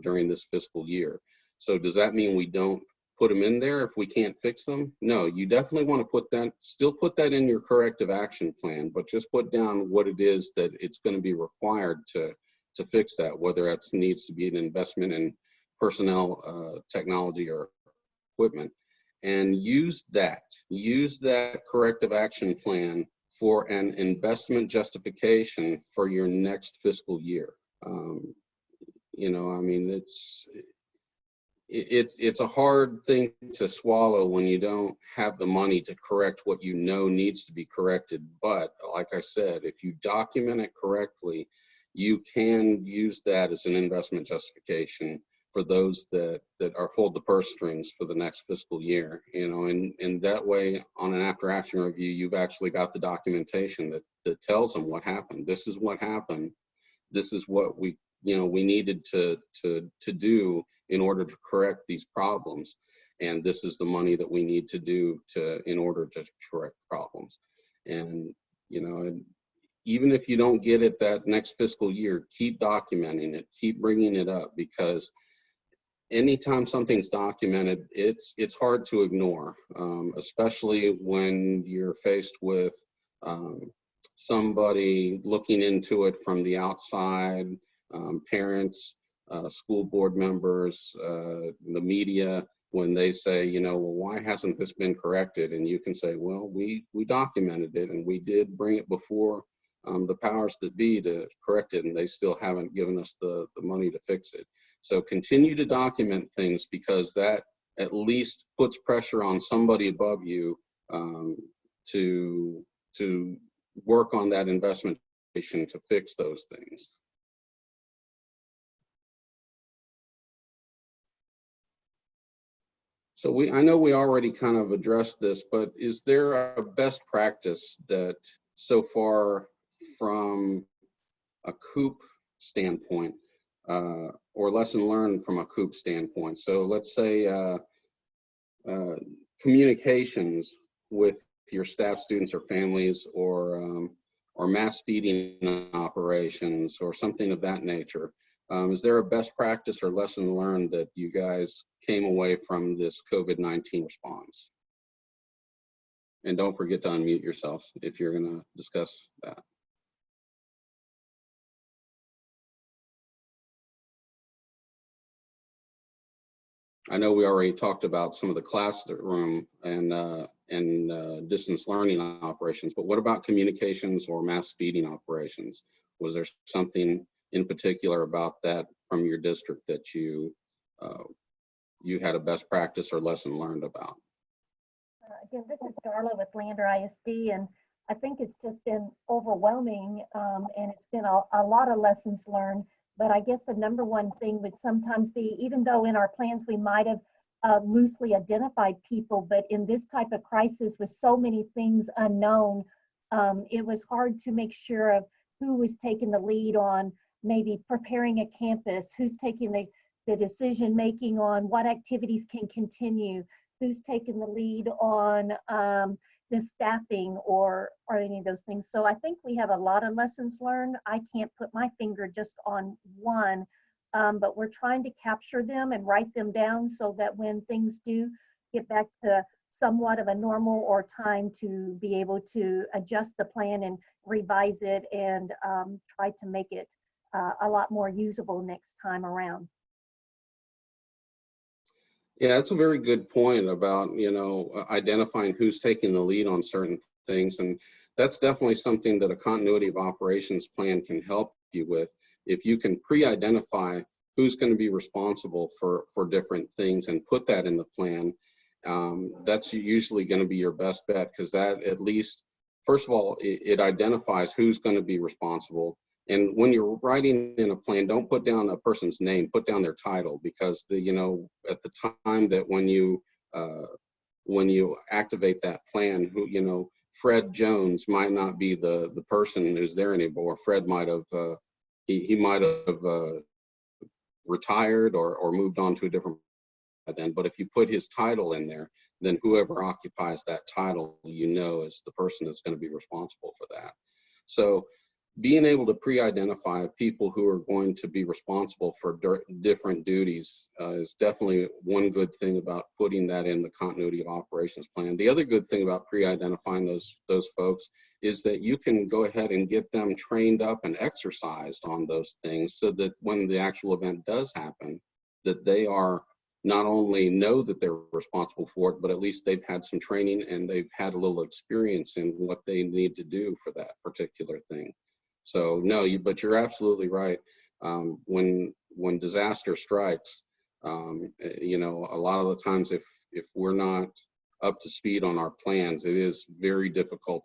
during this fiscal year. So does that mean we don't put them in there if we can't fix them? No, you definitely want to still put that in your corrective action plan, but just put down what it is that it's going to be required to fix that, whether that needs to be an investment in personnel, technology, or equipment. And use that corrective action plan for an investment justification for your next fiscal year. It's a hard thing to swallow when you don't have the money to correct what needs to be corrected. But like I said, if you document it correctly, you can use that as an investment justification for those that hold the purse strings for the next fiscal year, and that way on an after action review, you've actually got the documentation that tells them what happened. This is what happened. This is what we needed to do in order to correct these problems. And this is the money that we need to do in order to correct problems. And, even if you don't get it that next fiscal year, keep documenting it, keep bringing it up, because anytime something's documented, it's hard to ignore, especially when you're faced with somebody looking into it from the outside, parents, school board members, the media, when they say, well, why hasn't this been corrected? And you can say, well, we documented it and we did bring it before the powers that be to correct it, and they still haven't given us the money to fix it. So continue to document things, because that at least puts pressure on somebody above you to work on that investment to fix those things. So I know we already kind of addressed this, but is there a best practice that so far from a COOP standpoint, or lesson learned from a COOP standpoint? So let's say communications with your staff, students, or families, or or mass feeding operations or something of that nature. Is there a best practice or lesson learned that you guys came away from this COVID-19 response? And don't forget to unmute yourself if you're going to discuss that. I know we already talked about some of the classroom and distance learning operations, but what about communications or mass feeding operations? Was there something in particular about that from your district that you had a best practice or lesson learned about? Again, this is Darla with Lander ISD, and I think it's just been overwhelming, and it's been a lot of lessons learned. But I guess the number one thing would sometimes be, even though in our plans we might have loosely identified people, but in this type of crisis with so many things unknown, it was hard to make sure of who was taking the lead on maybe preparing a campus, who's taking the decision making on what activities can continue, who's taking the lead on the staffing or any of those things. So I think we have a lot of lessons learned. I can't put my finger just on one, but we're trying to capture them and write them down so that when things do get back to somewhat of a normal or time to be able to adjust the plan and revise it and try to make it a lot more usable next time around. Yeah, that's a very good point about, identifying who's taking the lead on certain things. And that's definitely something that a continuity of operations plan can help you with. If you can pre-identify who's going to be responsible for different things and put that in the plan, that's usually going to be your best bet, because that at least, first of all, it identifies who's going to be responsible. And when you're writing in a plan, don't put down a person's name, put down their title, because at the time that when you activate that plan, Fred Jones might not be the person who's there anymore. Fred might have, he might have retired or moved on to a different then. But if you put his title in there, then whoever occupies that title, is the person that's going to be responsible for that. So being able to pre-identify people who are going to be responsible for different duties is definitely one good thing about putting that in the continuity of operations plan. The other good thing about pre-identifying those folks is that you can go ahead and get them trained up and exercised on those things, so that when the actual event does happen, that they are not only know that they're responsible for it, but at least they've had some training and they've had a little experience in what they need to do for that particular thing. So no, but you're absolutely right. When disaster strikes, a lot of the times if we're not up to speed on our plans, it is very difficult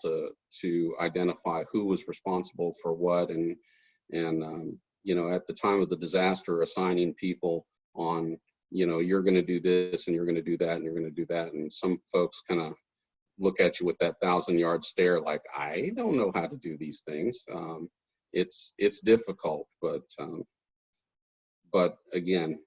to identify who was responsible for what, and at the time of the disaster, assigning people on, you're going to do this and you're going to do that and you're going to do that, and some folks kind of look at you with that 1,000-yard stare, like, I don't know how to do these things. It's difficult, but again,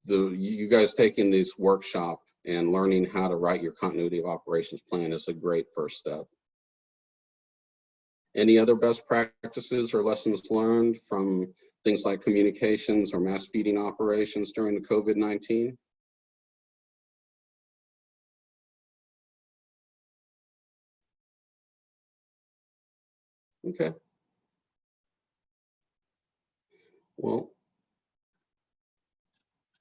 you guys taking this workshop and learning how to write your continuity of operations plan is a great first step. Any other best practices or lessons learned from things like communications or mass feeding operations during the COVID-19? Okay. Well,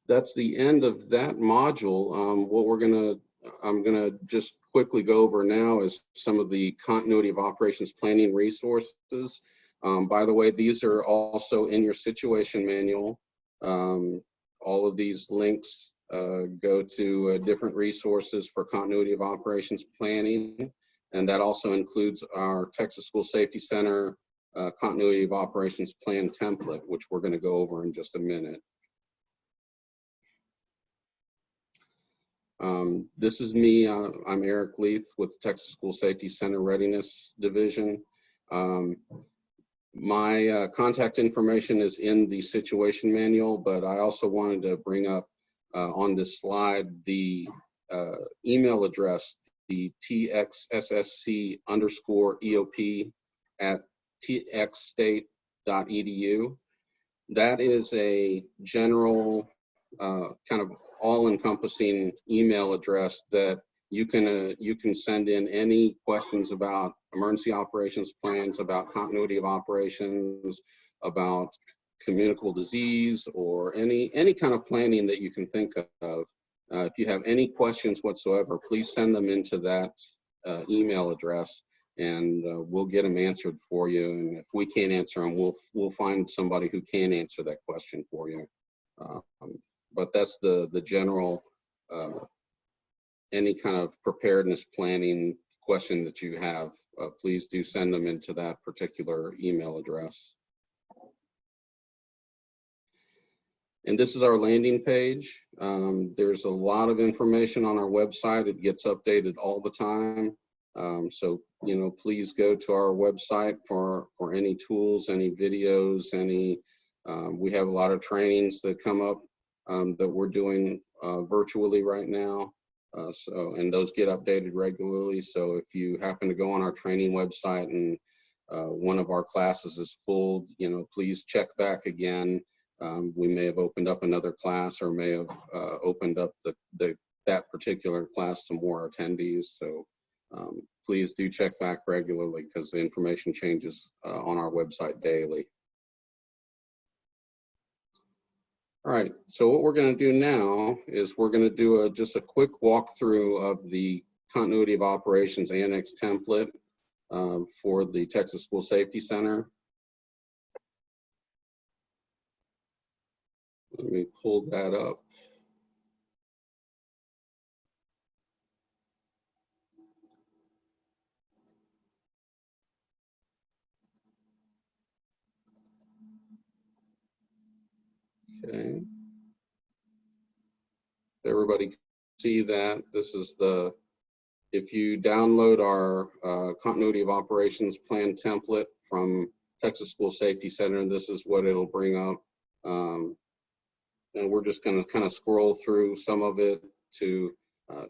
that's the end of that module. What I'm gonna just quickly go over now is some of the continuity of operations planning resources. By the way, these are also in your situation manual. All of these links go to different resources for continuity of operations planning. And that also includes our Texas School Safety Center continuity of operations plan template, which we're going to go over in just a minute. This is me. I'm Eric Leith with the Texas School Safety Center Readiness Division. My contact information is in the situation manual, but I also wanted to bring up on this slide the email address the TXSSC_EOP@txstate.edu. That is a general kind of all-encompassing email address that you can send in any questions about emergency operations plans, about continuity of operations, about communicable disease, or any kind of planning that you can think of. If you have any questions whatsoever, please send them into that email address, and we'll get them answered for you. And if we can't answer them, we'll find somebody who can answer that question for you. But that's the general, any kind of preparedness planning question that you have, please do send them into that particular email address. And this is our landing page. There's a lot of information on our website. It gets updated all the time. So, please go to our website for any tools, any videos, we have a lot of trainings that come up that we're doing virtually right now. And those get updated regularly. So if you happen to go on our training website and one of our classes is full, please check back again. We may have opened up another class, or may have opened up that particular class to more attendees. So please do check back regularly, because the information changes on our website daily. All right, so what we're going to do now is we're going to do just a quick walkthrough of the Continuity of Operations Annex template for the Texas School Safety Center. Let me pull that up. Okay. Everybody see that? This is if you download our Continuity of Operations Plan template from Texas School Safety Center, this is what it'll bring up. And we're just going to kind of scroll through some of it to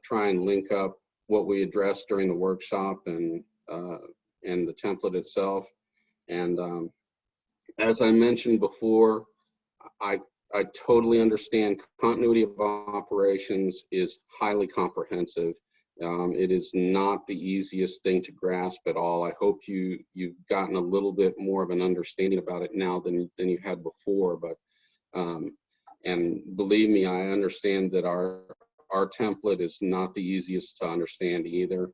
try and link up what we addressed during the workshop and the template itself. And as I mentioned before, I totally understand continuity of operations is highly comprehensive. It is not the easiest thing to grasp at all. I hope you've gotten a little bit more of an understanding about it now than you had before. But and believe me, I understand that our template is not the easiest to understand either.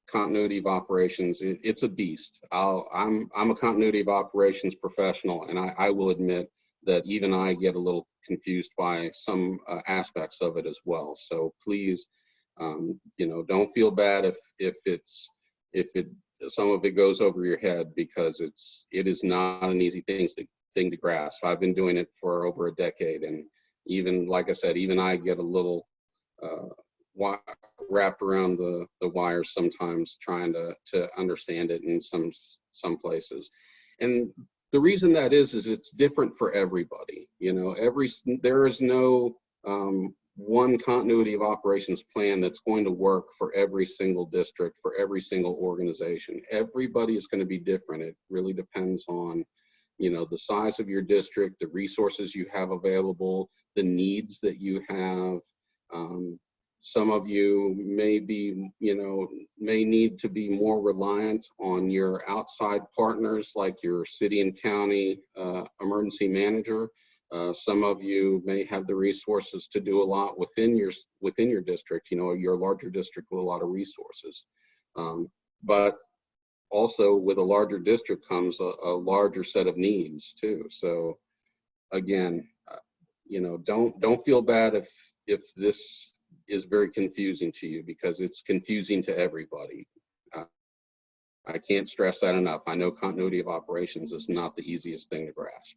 Continuity of operations, it's a beast. I'm a continuity of operations professional, and I will admit that even I get a little confused by some aspects of it as well. So please, don't feel bad if some of it goes over your head, because it is not an easy thing to grasp. I've been doing it for over a decade, and even, like I said, even I get a little wrapped around the wires sometimes trying to understand it in some places. And the reason that is it's different for everybody. There is no one continuity of operations plan that's going to work for every single district, for every single organization. Everybody is going to be different. It really depends on, the size of your district, the resources you have available, the needs that you have. Some of you may need to be more reliant on your outside partners, like your city and county emergency manager. Some of you may have the resources to do a lot within your district. Your larger district with a lot of resources. But also with a larger district comes a larger set of needs too. So again, don't feel bad if this is very confusing to you, because it's confusing to everybody. I can't stress that enough. I know continuity of operations is not the easiest thing to grasp.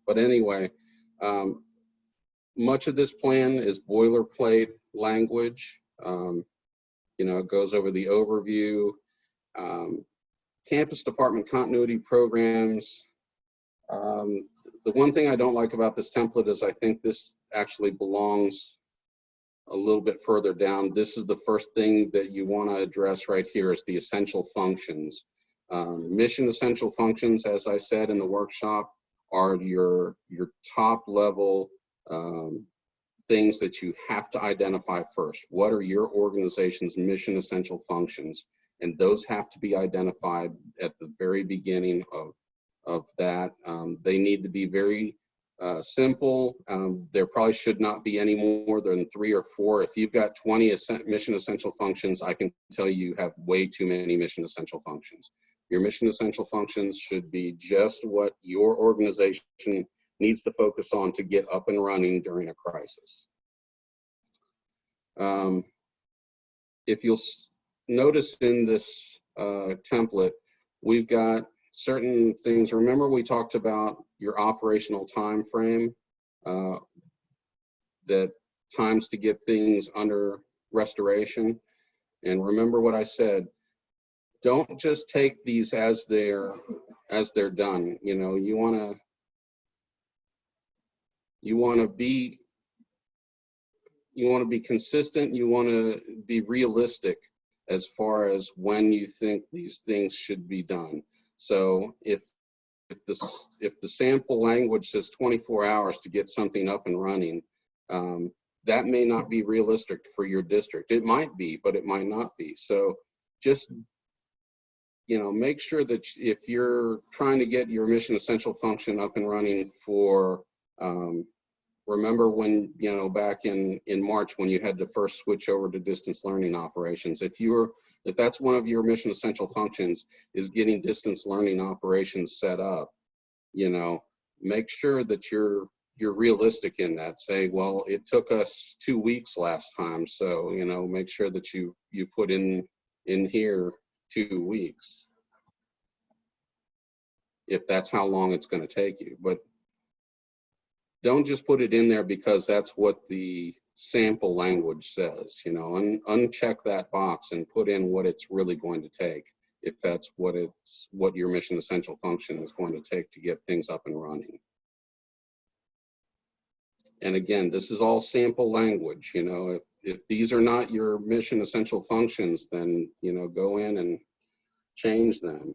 But anyway, much of this plan is boilerplate language. It goes over the overview, campus department continuity programs. The one thing I don't like about this template is I think this actually belongs a little bit further down, this is the first thing that you want to address right here is the essential functions. Mission essential functions, as I said in the workshop, are your top level things that you have to identify first. What are your organization's mission essential functions? And those have to be identified at the very beginning of that. They need to be very simple. There probably should not be any more than 3 or 4. If you've got 20 mission essential functions, I can tell you have way too many mission essential functions. Your mission essential functions should be just what your organization needs to focus on to get up and running during a crisis. If you'll notice in this template, we've got certain things. Remember, we talked about your operational time frame, that times to get things under restoration. And remember what I said, don't just take these as they're done. You know, you want to be consistent. You want to be realistic as far as when you think these things should be done. So if the sample language says 24 hours to get something up and running, that may not be realistic for your district. It might be, but it might not be. So just, you know, make sure that if you're trying to get your mission essential function up and running for, remember when, you know, back in March when you had to first switch over to distance learning operations, if that's one of your mission essential functions is getting distance learning operations set up, you know, make sure that you're realistic in that. Say, well, it took us 2 weeks last time, so, you know, make sure that you put in here 2 weeks, if that's how long it's going to take you. But don't just put it in there because that's what the sample language says, you know, uncheck that box and put in what it's really going to take, if that's what your mission essential function is going to take to get things up and running. And again, this is all sample language, you know, if these are not your mission essential functions, then, you know, go in and change them.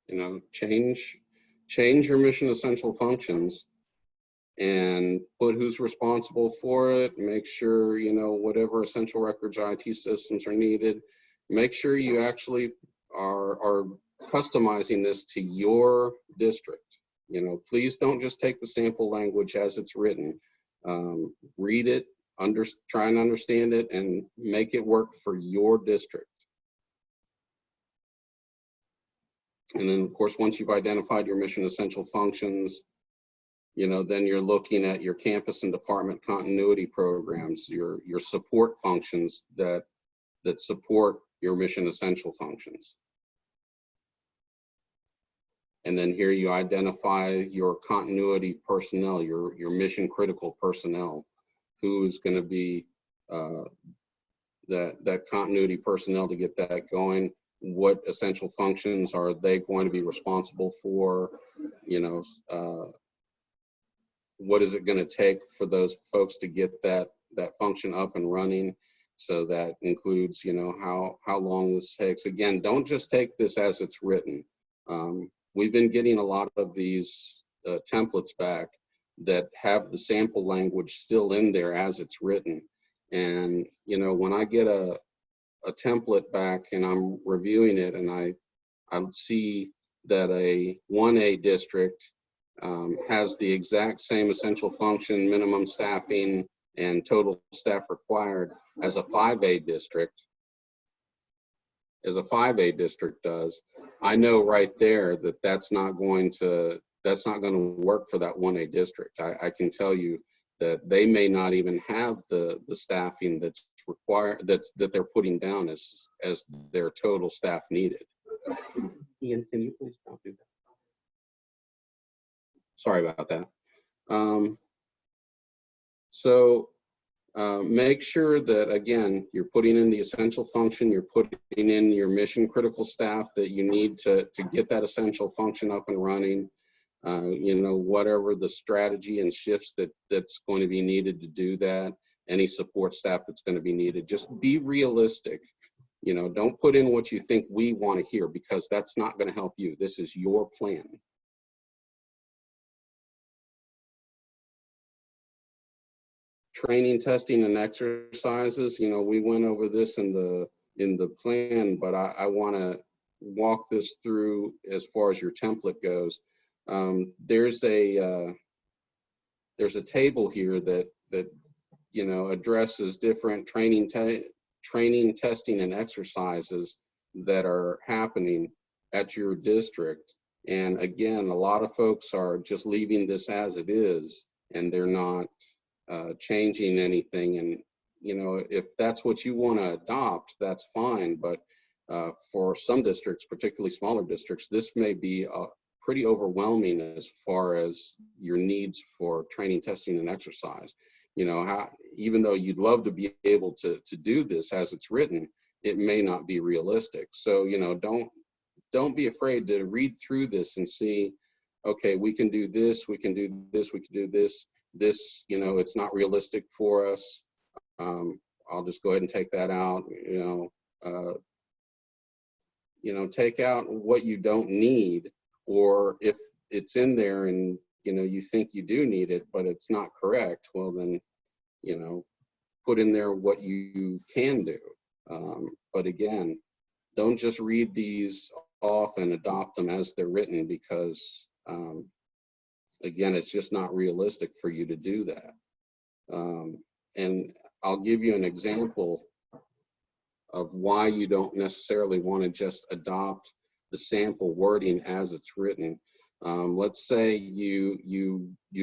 You know, change your mission essential functions and put who's responsible for it. Make sure, you know, whatever essential records IT systems are needed, make sure you actually are customizing this to your district. You know, please don't just take the sample language as it's written. Read it, try and understand it, and make it work for your district. And then, of course, once you've identified your mission essential functions, you know, then you're looking at your campus and department continuity programs, your support functions that support your mission essential functions. And then here you identify your continuity personnel, your mission critical personnel, who is going to be that continuity personnel to get that going. What essential functions are they going to be responsible for? You know, what is it going to take for those folks to get that function up and running? So that includes, you know, how long this takes. Again, don't just take this as it's written. We've been getting a lot of these templates back that have the sample language still in there as it's written. And, you know, when I get a template back and I'm reviewing it and I see that a 1A district has the exact same essential function, minimum staffing, and total staff required as a 5A district, does, I know right there that that's not going to work for that 1A district. I can tell you that they may not even have the staffing that's required, that they're putting down as their total staff needed. Ian, can you please not do that? Sorry about that. Make sure that, again, you're putting in the essential function, you're putting in your mission critical staff that you need to get that essential function up and running. You know, whatever the strategy and shifts that's going to be needed to do that, any support staff that's going to be needed, just be realistic. You know, don't put in what you think we want to hear, because that's not going to help you. This is your plan. Training, testing, and exercises, you know, we went over this in the plan, but I want to walk this through as far as your template goes. There's a table here that you know, addresses different training, testing, and exercises that are happening at your district. And again, a lot of folks are just leaving this as it is, and they're not changing anything. And you know, if that's what you want to adopt, that's fine. But for some districts, particularly smaller districts, this may be pretty overwhelming as far as your needs for training, testing, and exercise. You know, even though you'd love to be able to do this as it's written, it may not be realistic. So, you know, don't be afraid to read through this and see, okay, we can do this, we can do this, we can do this. This, you know, it's not realistic for us. I'll just go ahead and take that out. You know, take out what you don't need, or if it's in there and you know you think you do need it, but it's not correct, well then, you know, put in there what you can do. But again, don't just read these off and adopt them as they're written, because again, it's just not realistic for you to do that. And I'll give you an example of why you don't necessarily want to just adopt the sample wording as it's written. Let's say you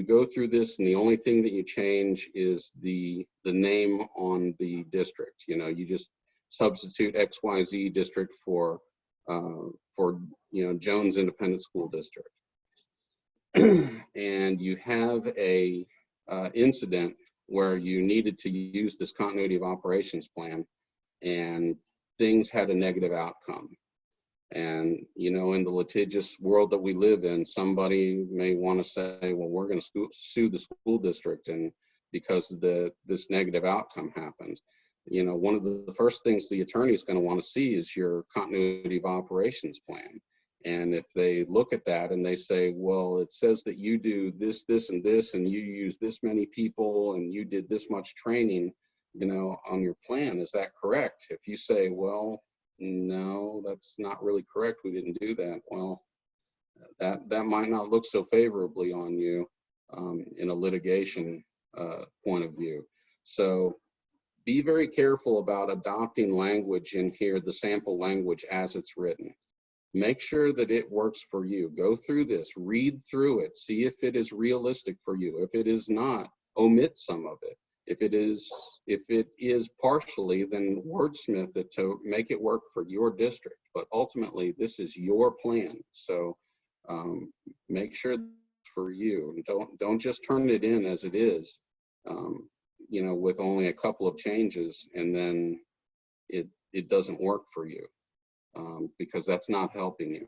go through this and the only thing that you change is the name on the district. You know, you just substitute XYZ district for you know, Jones Independent School District. And you have a incident where you needed to use this continuity of operations plan, and things had a negative outcome. And, you know, in the litigious world that we live in, somebody may want to say, well, we're going to sue the school district, and because this negative outcome happened. You know, one of the first things the attorney is going to want to see is your continuity of operations plan. And if they look at that and they say, well, it says that you do this, this, and this, and you use this many people, and you did this much training, you know, on your plan, is that correct? If you say, well, no, that's not really correct, we didn't do that, well, that might not look so favorably on you in a litigation point of view. So be very careful about adopting language in here, the sample language as it's written. Make sure that it works for you. Go through this, read through it, see if it is realistic for you. If it is not, omit some of it. If it is partially, then wordsmith it to make it work for your district. But ultimately, this is your plan. So make sure it's for you. Don't just turn it in as it is, you know, with only a couple of changes, and then it doesn't work for you. Because that's not helping you.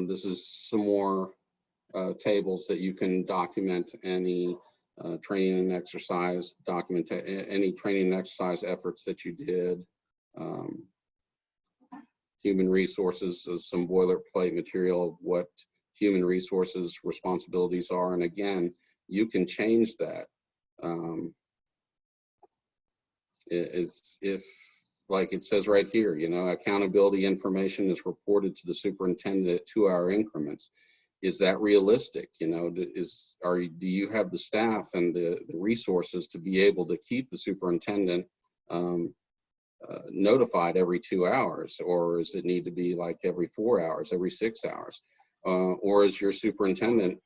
This is some more tables that you can document any training and exercise, any training and exercise efforts that you did. Human resources is some boilerplate material of what human resources responsibilities are. And again, you can change that. If, like it says right here, you know, accountability information is reported to the superintendent at 2-hour increments. Is that realistic? You know, do you have the staff and the resources to be able to keep the superintendent notified every 2 hours, or does it need to be like every 4 hours, every 6 hours? or is your superintendent,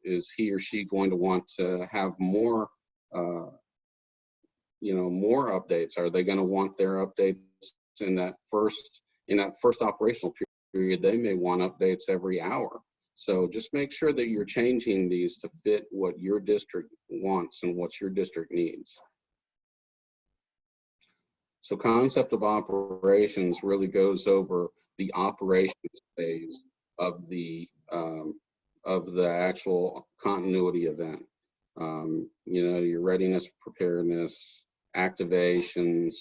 is he or she going to want to have more, more updates? Are they going to want their updates in that first operational period? They may want updates every hour. So just make sure that you're changing these to fit what your district wants and what your district needs. So concept of operations really goes over the operations phase of the actual continuity event. Your readiness, preparedness, activations.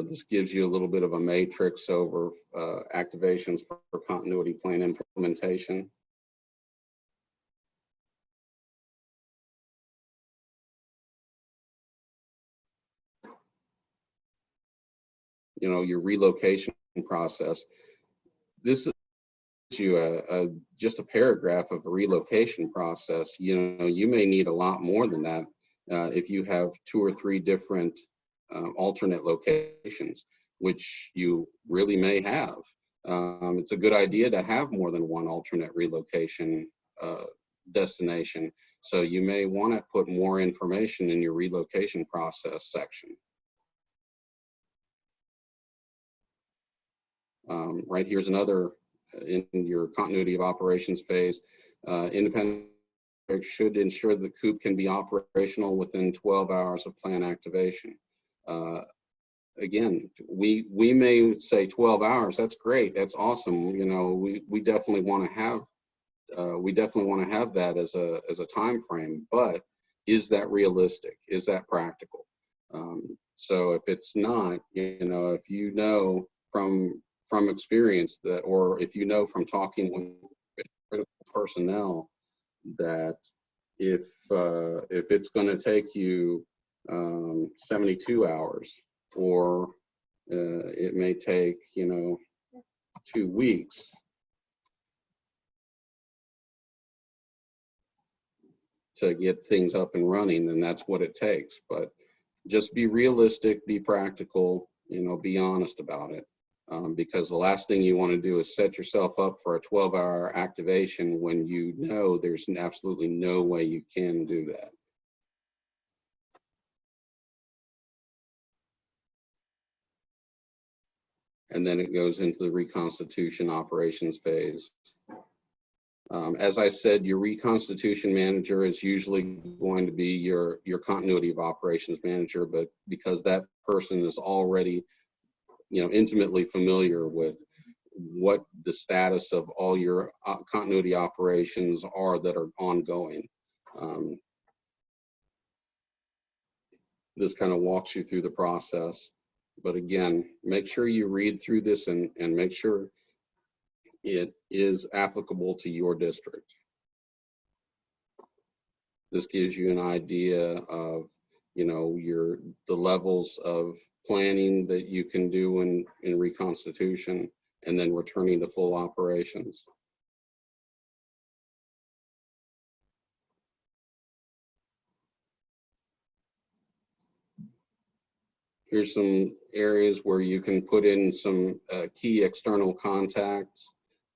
This gives you a little bit of a matrix over activations for continuity plan implementation. Your relocation process. This is you just a paragraph of a relocation process. You may need a lot more than that if you have 2 or 3 different alternate locations, which you really may have. It's a good idea to have more than one alternate relocation destination. So you may want to put more information in your relocation process section. Right, here's another in your continuity of operations phase. Independent should ensure that COOP can be operational within 12 hours of plan activation. Again, we may say 12 hours. That's great. That's awesome. We definitely want to have that as a time frame. But is that realistic? Is that practical? So if it's not, if from experience that, or if from talking with critical personnel, that if it's going to take you 72 hours, or it may take 2 weeks, to get things up and running, then that's what it takes. But just be realistic, be practical, be honest about it. Because the last thing you want to do is set yourself up for a 12-hour activation when there's absolutely no way you can do that. And then it goes into the reconstitution operations phase. As I said, your reconstitution manager is usually going to be your continuity of operations manager, but because that person is already intimately familiar with what the status of all your continuity operations are that are ongoing. This kind of walks you through the process. But again, make sure you read through this and make sure it is applicable to your district. This gives you an idea of, the levels of planning that you can do in reconstitution, and then returning to full operations. Here's some areas where you can put in some key external contacts.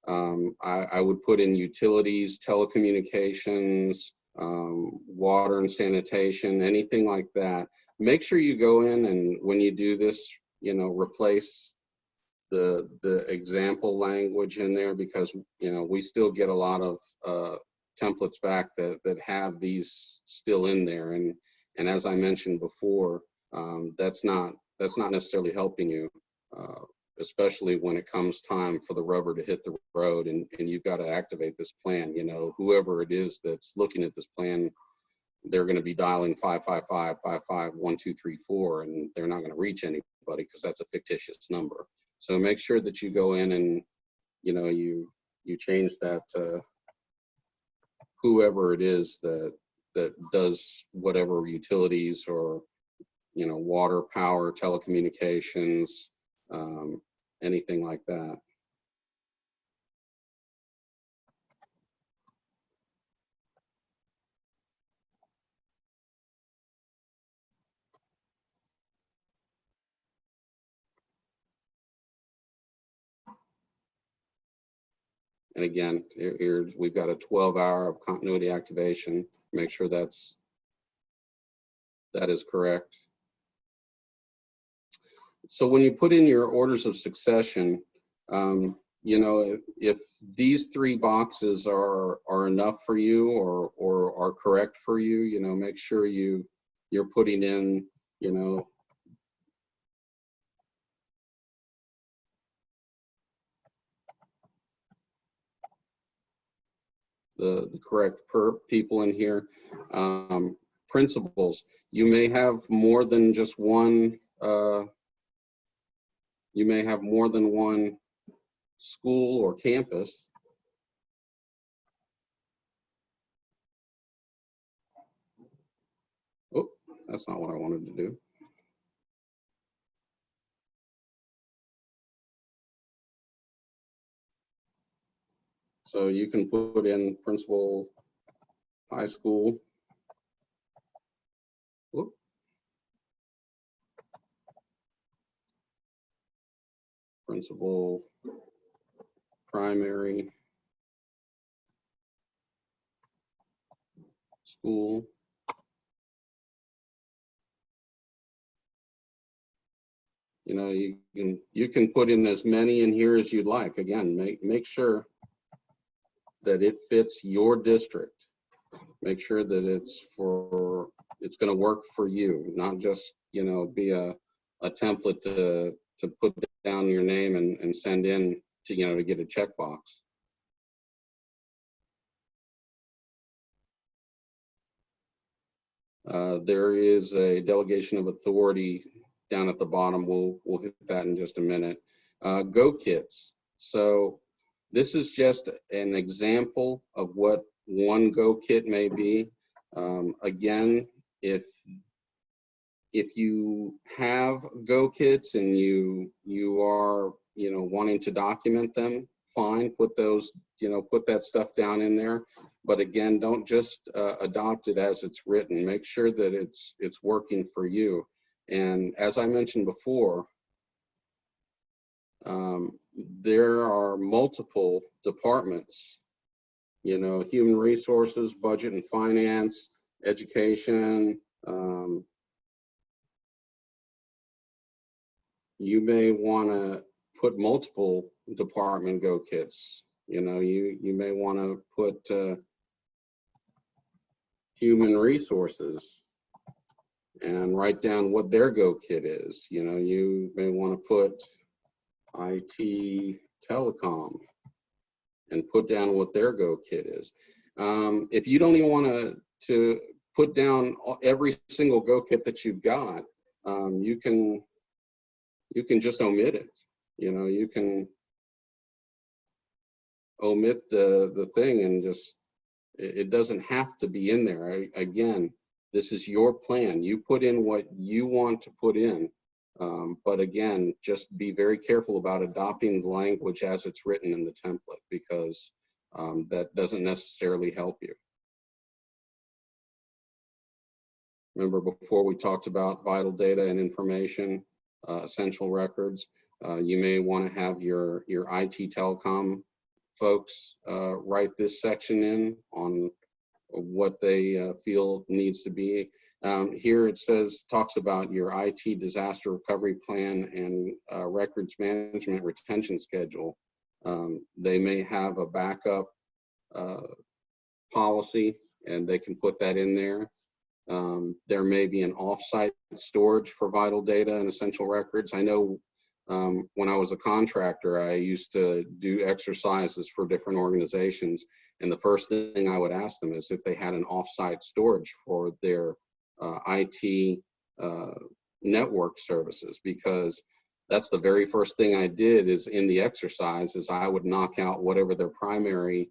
I would put in utilities, telecommunications, water and sanitation, anything like that. Make sure you go in, and when you do this, replace the example language in there, because we still get a lot of templates back that have these still in there, and as I mentioned before, that's not necessarily helping you, especially when it comes time for the rubber to hit the road, and you've got to activate this plan. Whoever it is that's looking at this plan, they're going to be dialing 555-55-1234, and they're not going to reach anybody because that's a fictitious number. So make sure that you go in and you change that to whoever it is that does whatever utilities or water, power, telecommunications, anything like that. And again, here we've got a 12-hour of continuity activation. Make sure that is correct. So when you put in your orders of succession, you know, if these 3 boxes are enough for you or are correct for you, you know, make sure you're putting in, you know, the correct people in here. Principals, you may have more than just one, you may have more than one school or campus. Oh, that's not what I wanted to do. So you can put in principal high school. Whoop. Principal primary school. You know, you can put in as many in here as you'd like. Again, make sure that it fits your district. Make sure that it's going to work for you, not just, you know, be a template to put down your name and send in to, you know, to get a checkbox. There is a delegation of authority down at the bottom. We'll hit that in just a minute. Go kits. So this is just an example of what one go kit may be. Again, if you have go kits and you are, you know, wanting to document them, fine, put those, you know, put that stuff down in there. But again, don't just adopt it as it's written. Make sure that it's working for you. And as I mentioned before, there are multiple departments, you know, human resources, budget and finance, education. You may want to put multiple department go kits. You know, you may want to put human resources and write down what their go kit is. You know, you may want to put IT telecom and put down what their go kit is. If you don't even want to put down every single go kit that you've got, you can just omit it. You know, you can omit the thing and just, it doesn't have to be in there. Again, this is your plan. You put in what you want to put in. But again, just be very careful about adopting the language as it's written in the template, because that doesn't necessarily help you. Remember before we talked about vital data and information, essential records. You may want to have your IT telecom folks write this section in on what they feel needs to be. Here it says, talks about your IT disaster recovery plan and records management retention schedule. They may have a backup policy and they can put that in there. There may be an offsite storage for vital data and essential records. I know when I was a contractor, I used to do exercises for different organizations. And the first thing I would ask them is if they had an offsite storage for their IT network services, because that's the very first thing I did is in the exercise is I would knock out whatever their primary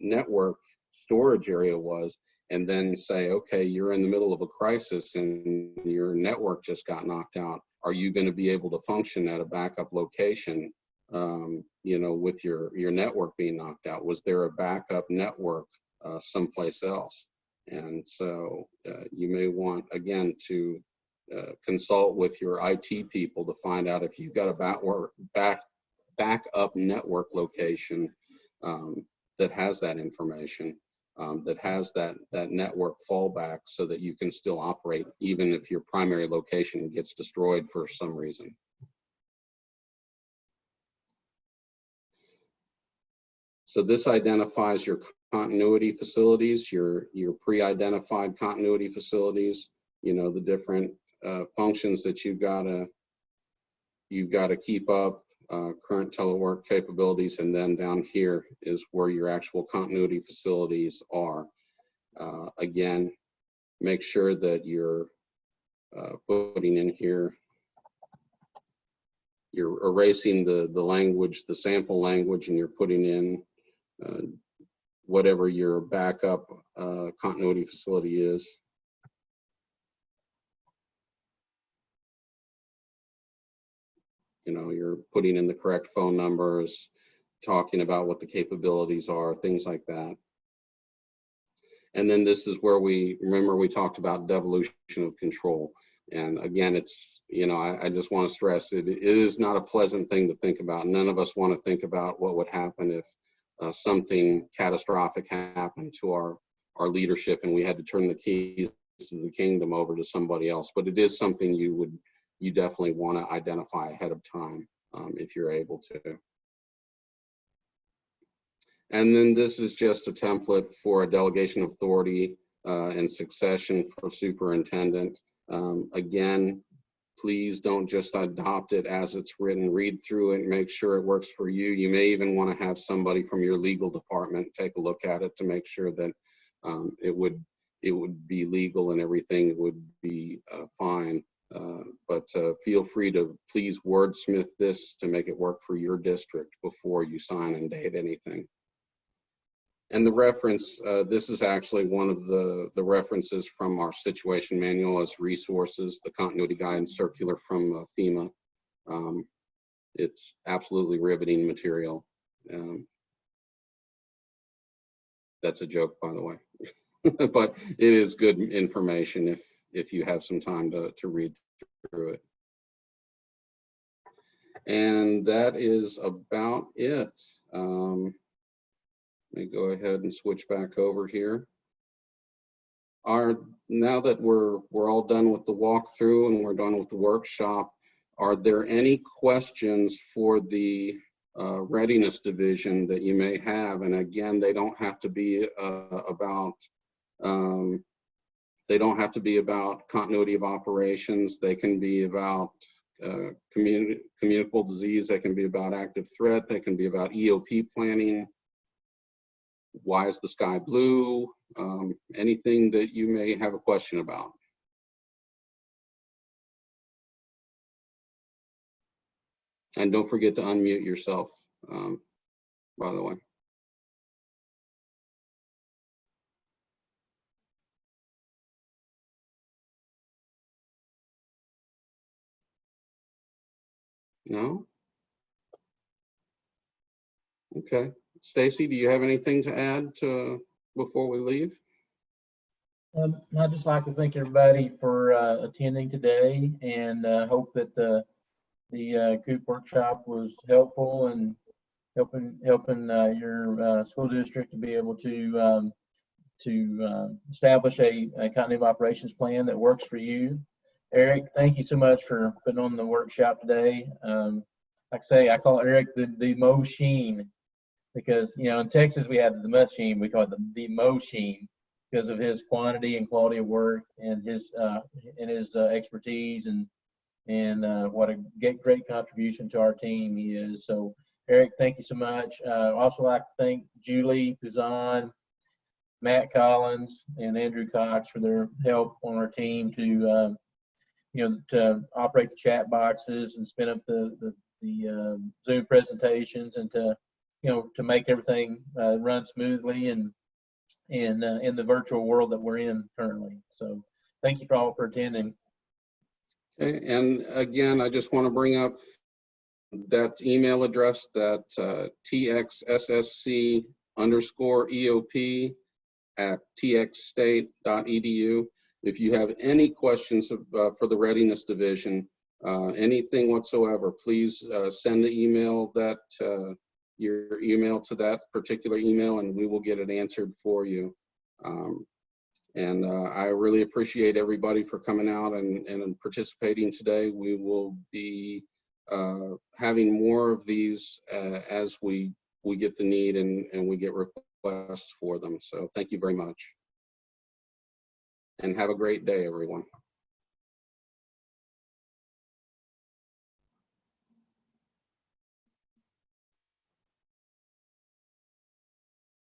network storage area was, and then say, okay, you're in the middle of a crisis and your network just got knocked out. Are you going to be able to function at a backup location, you know, with your network being knocked out? Was there a backup network someplace else? And so you may want, again, to consult with your IT people to find out if you've got a backup network location that has that information, that has that network fallback so that you can still operate even if your primary location gets destroyed for some reason. So this identifies your continuity facilities, your pre-identified continuity facilities, you know, the different functions that you've got to keep up, current telework capabilities, and then down here is where your actual continuity facilities are. Again, make sure that you're putting in here, you're erasing the language, the sample language, and you're putting in whatever your backup continuity facility is. You know, you're putting in the correct phone numbers, talking about what the capabilities are, things like that. And then this is where we talked about devolution of control. And again, it's, you know, I just want to stress it is not a pleasant thing to think about. None of us want to think about what would happen if something catastrophic happened to our leadership and we had to turn the keys to the kingdom over to somebody else. But it is something you definitely want to identify ahead of time if you're able to. And then this is just a template for a delegation of authority and succession for superintendent. Again, please don't just adopt it as it's written. Read through it, make sure it works for you. You may even want to have somebody from your legal department take a look at it to make sure that it would be legal and everything would be fine. But feel free to please wordsmith this to make it work for your district before you sign and date anything. And the reference, this is actually one of the references from our situation manual as resources, the continuity guidance circular from FEMA. It's absolutely riveting material. That's a joke, by the way, but it is good information if you have some time to read through it. And that is about it. Let me go ahead and switch back over here. Now that we're all done with the walkthrough and we're done with the workshop, are there any questions for the readiness division that you may have? And again, they don't have to be about continuity of operations. They can be about communicable disease. They can be about active threat. They can be about EOP planning. Why is the sky blue? Anything that you may have a question about. And don't forget to unmute yourself, by the way. No? Okay. Stacy, do you have anything to add before we leave? I'd just like to thank everybody for attending today, and hope that the COOP workshop was helpful and helping your school district to be able to establish a continuity of operations plan that works for you. Eric, thank you so much for putting on the workshop today. Like I say, I call Eric the Mo-Sheen, because, you know, in Texas we have the machine, we call it the Mo-Sheen, because of his quantity and quality of work and his expertise and what a great contribution to our team he is. So Eric, thank you so much. Also like to thank Julie Puzan, Matt Collins, and Andrew Cox for their help on our team to to operate the chat boxes and spin up the Zoom presentations, and to make everything run smoothly and in the virtual world that we're in currently. So thank you all for attending. Okay, and again, I just want to bring up that email address, that txssc_EOP@txstate.edu. If you have any questions for the Readiness Division, anything whatsoever, please send the email that your email to that particular email, and we will get it answered for you. I really appreciate everybody for coming out and participating today. We will be having more of these as we get the need and we get requests for them. So thank you very much. And have a great day, everyone.